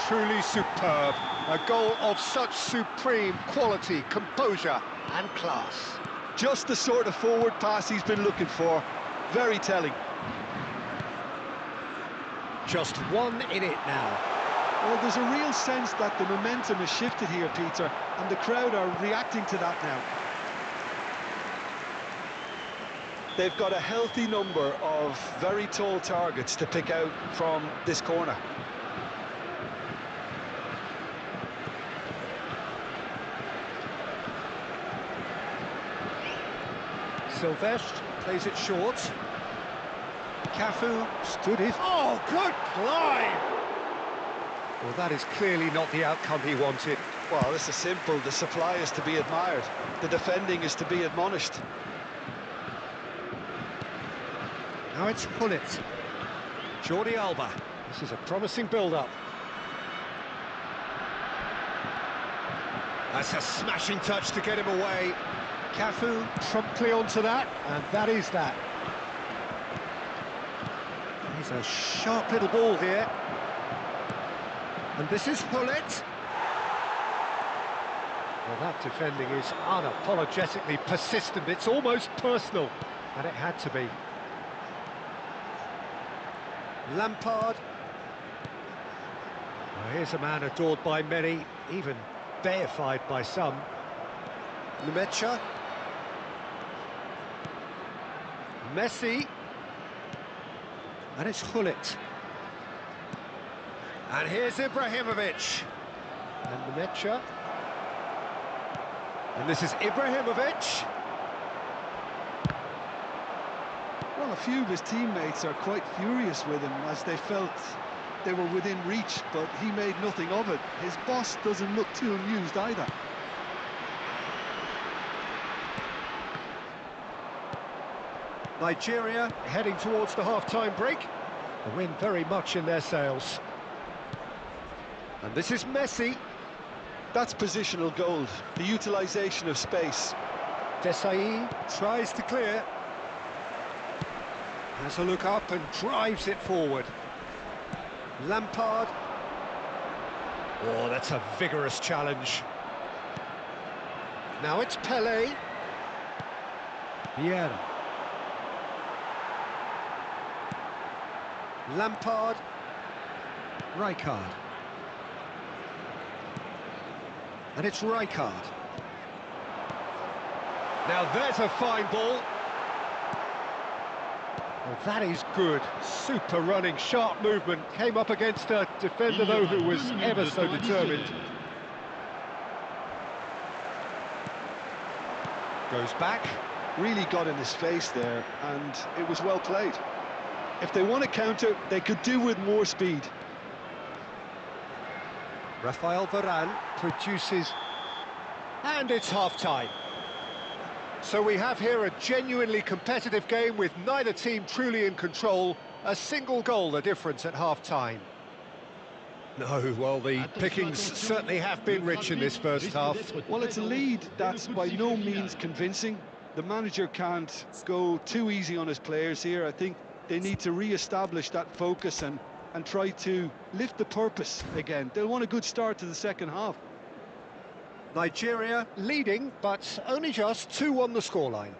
Truly superb. A goal of such supreme quality, composure and class. Just the sort of forward pass he's been looking for. Very telling. Just one in it now. Well, there's a real sense that the momentum has shifted here, Peter, and the crowd are reacting to that now. They've got a healthy number of very tall targets to pick out from this corner. Silvestre plays it short. Cafu stood his... Oh, good climb! Well, that is clearly not the outcome he wanted. Well, this is simple. The supply is to be admired. The defending is to be admonished. Now it's Gullit. Jordi Alba. This is a promising build-up. That's a smashing touch to get him away. Cafu promptly onto that, and that is that. He's a sharp little ball here. And this is Gullit. Well, that defending is unapologetically persistent. It's almost personal, and it had to be. Lampard. Well, here's a man adored by many, even deified by some. Nmecha. Messi. And it's Gullit. And here's Ibrahimovic. And Nmecha. And this is Ibrahimovic. Well, a few of his teammates are quite furious with him as they felt they were within reach, but he made nothing of it. His boss doesn't look too amused either. Nigeria heading towards the half-time break. The wind very much in their sails. And this is Messi. That's positional gold, the utilisation of space. Desailly tries to clear. Has a look up and drives it forward. Lampard. Oh, that's a vigorous challenge. Now it's Pelé. Vieira. Lampard. Rijkaard. And it's Rijkaard. Now there's a fine ball. Well, that is good. Super running, sharp movement. Came up against a defender, though, who was ever so determined. Goes back. Really got in his face there, and it was well played. If they want to counter, they could do with more speed. Rafael Varane produces, and it's half-time. So we have here a genuinely competitive game with neither team truly in control. A single goal the difference at half-time. No, well, the pickings certainly have been rich in this first half. Well, it's a lead that's by no means convincing. The manager can't go too easy on his players here. I think they need to re-establish that focus and try to lift the purpose again. They'll want a good start to the second half. Nigeria leading, but only just 2 on the scoreline.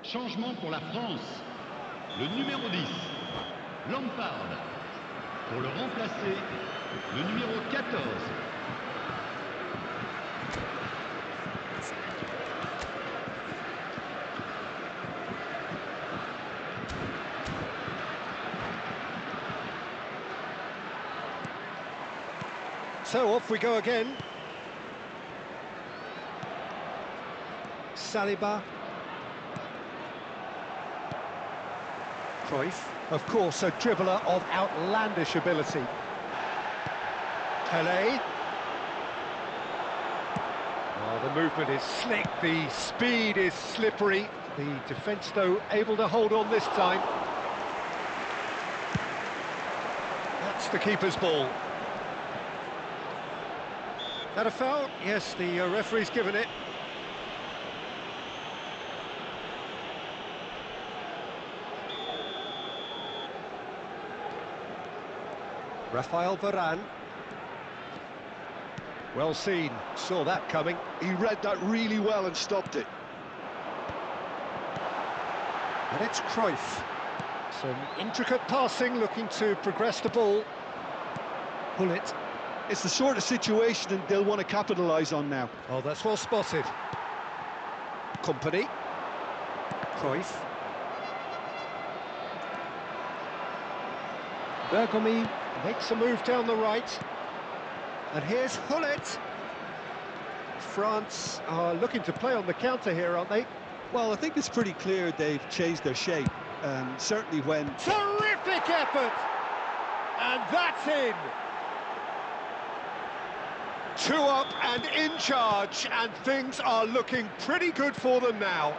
Changement pour la France. Le numéro 10, Lampard. Pour le remplacer, le numéro 14. So off we go again. Saliba. Cruyff, of course, a dribbler of outlandish ability. Pelé. Oh, the movement is slick, the speed is slippery. The defence, though, able to hold on this time. That's the keeper's ball. That a foul? Yes, the referee's given it. Rafael Varane. Well seen, saw that coming. He read that really well and stopped it. And it's Cruyff. Some intricate passing, looking to progress the ball. Pull it. It's the sort of situation that they'll want to capitalise on now. Oh, that's well spotted. Company. Cruyff. Bergomi makes a move down the right. And here's Hullet. France are looking to play on the counter here, aren't they? Well, I think it's pretty clear they've changed their shape. Certainly when... Terrific effort! And that's in! 2 up and in charge, and things are looking pretty good for them now.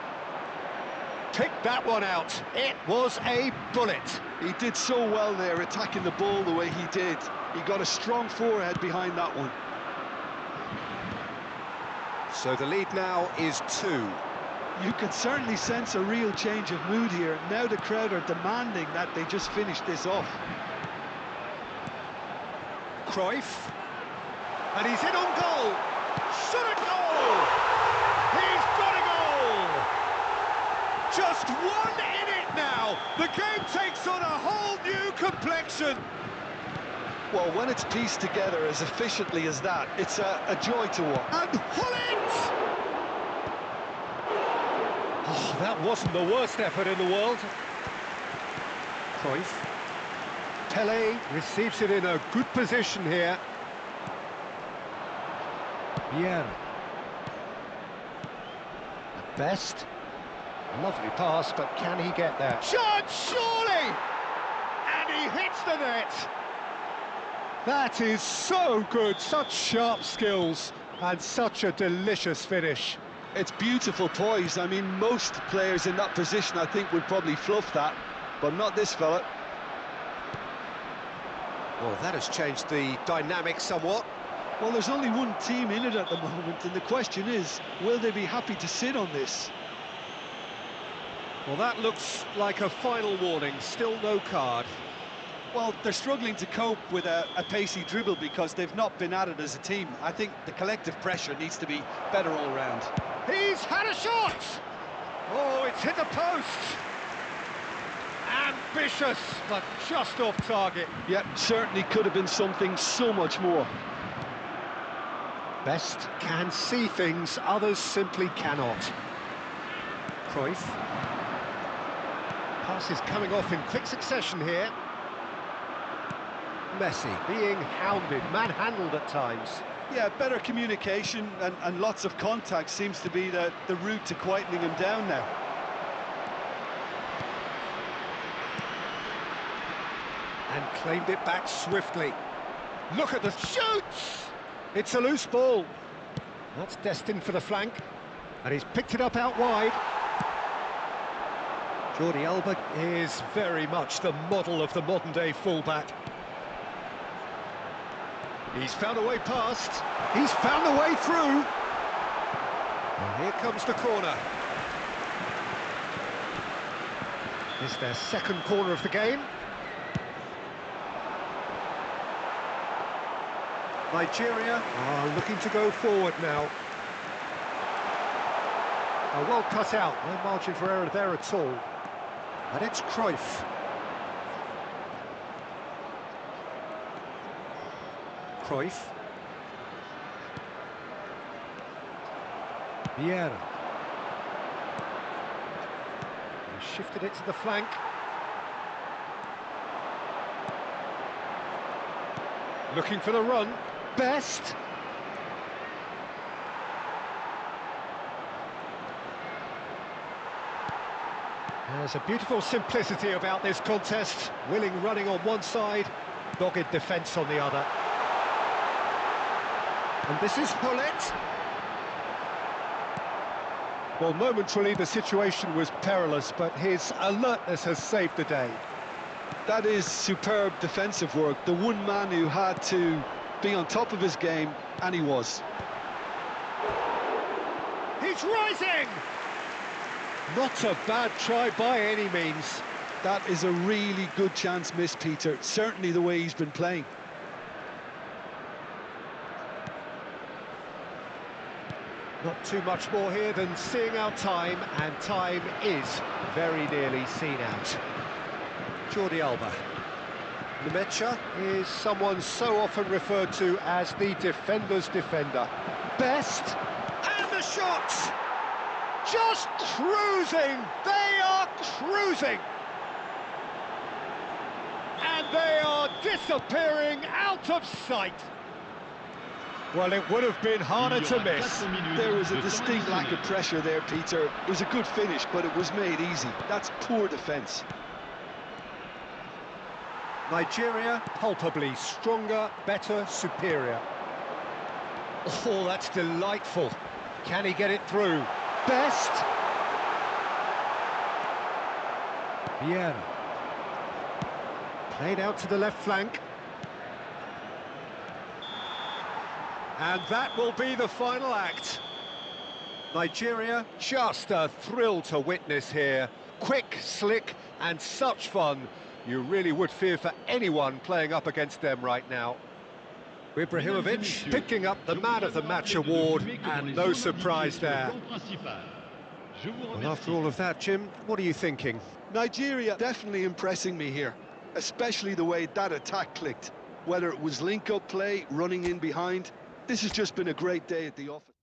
Pick that one out. It was a bullet. He did so well there, attacking the ball the way he did. He got a strong forehead behind that one. So the lead now is 2. You can certainly sense a real change of mood here. Now the crowd are demanding that they just finish this off. Cruyff. And he's in on goal. Shot a goal! He's got a goal! Just one in it now. The game takes on a whole new complexion. Well, when it's pieced together as efficiently as that, it's a joy to watch. And Hullet! Oh, that wasn't the worst effort in the world. Cruyff. Pelé receives it in a good position here. Vieira. At best. Lovely pass, but can he get there? Shot, surely! And he hits the net! That is so good, such sharp skills, and such a delicious finish. It's beautiful poise. I mean, most players in that position, I think, would probably fluff that, but not this fella. Well, that has changed the dynamic somewhat. Well, there's only one team in it at the moment, and the question is, will they be happy to sit on this? Well, that looks like a final warning, still no card. Well, they're struggling to cope with a pacey dribble because they've not been at it as a team. I think the collective pressure needs to be better all round. He's had a shot! Oh, it's hit the post! Ambitious, but just off target. Yep, certainly could have been something so much more. Best can see things others simply cannot. Cruyff. Pass is coming off in quick succession here. Messi being hounded, manhandled at times. Yeah, better communication and lots of contact seems to be the route to quietening him down now. And claimed it back swiftly. Look at the shoots! It's a loose ball. That's destined for the flank. And he's picked it up out wide. Jordi Alba is very much the model of the modern-day fullback. He's found a way past. He's found a way through. And here comes the corner. It's their second corner of the game. Nigeria are looking to go forward now. Well cut out, no margin for error there at all. And it's Cruyff. Cruyff. Vieira. He shifted it to the flank. Looking for the run. Best. There's a beautiful simplicity about this contest. Willing running on one side, dogged defence on the other. And this is Hullet. Well, momentarily the situation was perilous, but his alertness has saved the day. That is superb defensive work. The one man who had to be on top of his game, and he was. He's rising! Not a bad try by any means. That is a really good chance missed, Peter. Certainly the way he's been playing. Not too much more here than seeing out time, and time is very nearly seen out. Jordi Alba. Nmecha is someone so often referred to as the defender's defender. Best, and the shots! Just cruising! They are cruising! And they are disappearing out of sight! Well, it would have been harder to miss. There was a distinct lack of pressure there, Peter. It was a good finish, but it was made easy. That's poor defence. Nigeria, palpably stronger, better, superior. Oh, that's delightful. Can he get it through? Best. Vieira. Played out to the left flank. And that will be the final act. Nigeria, just a thrill to witness here. Quick, slick, and such fun. You really would fear for anyone playing up against them right now. Ibrahimovic picking up the Man of the Match award, and no surprise there. Well, after all of that, Jim, what are you thinking? Nigeria definitely impressing me here, especially the way that attack clicked. Whether it was link-up play, running in behind, this has just been a great day at the office.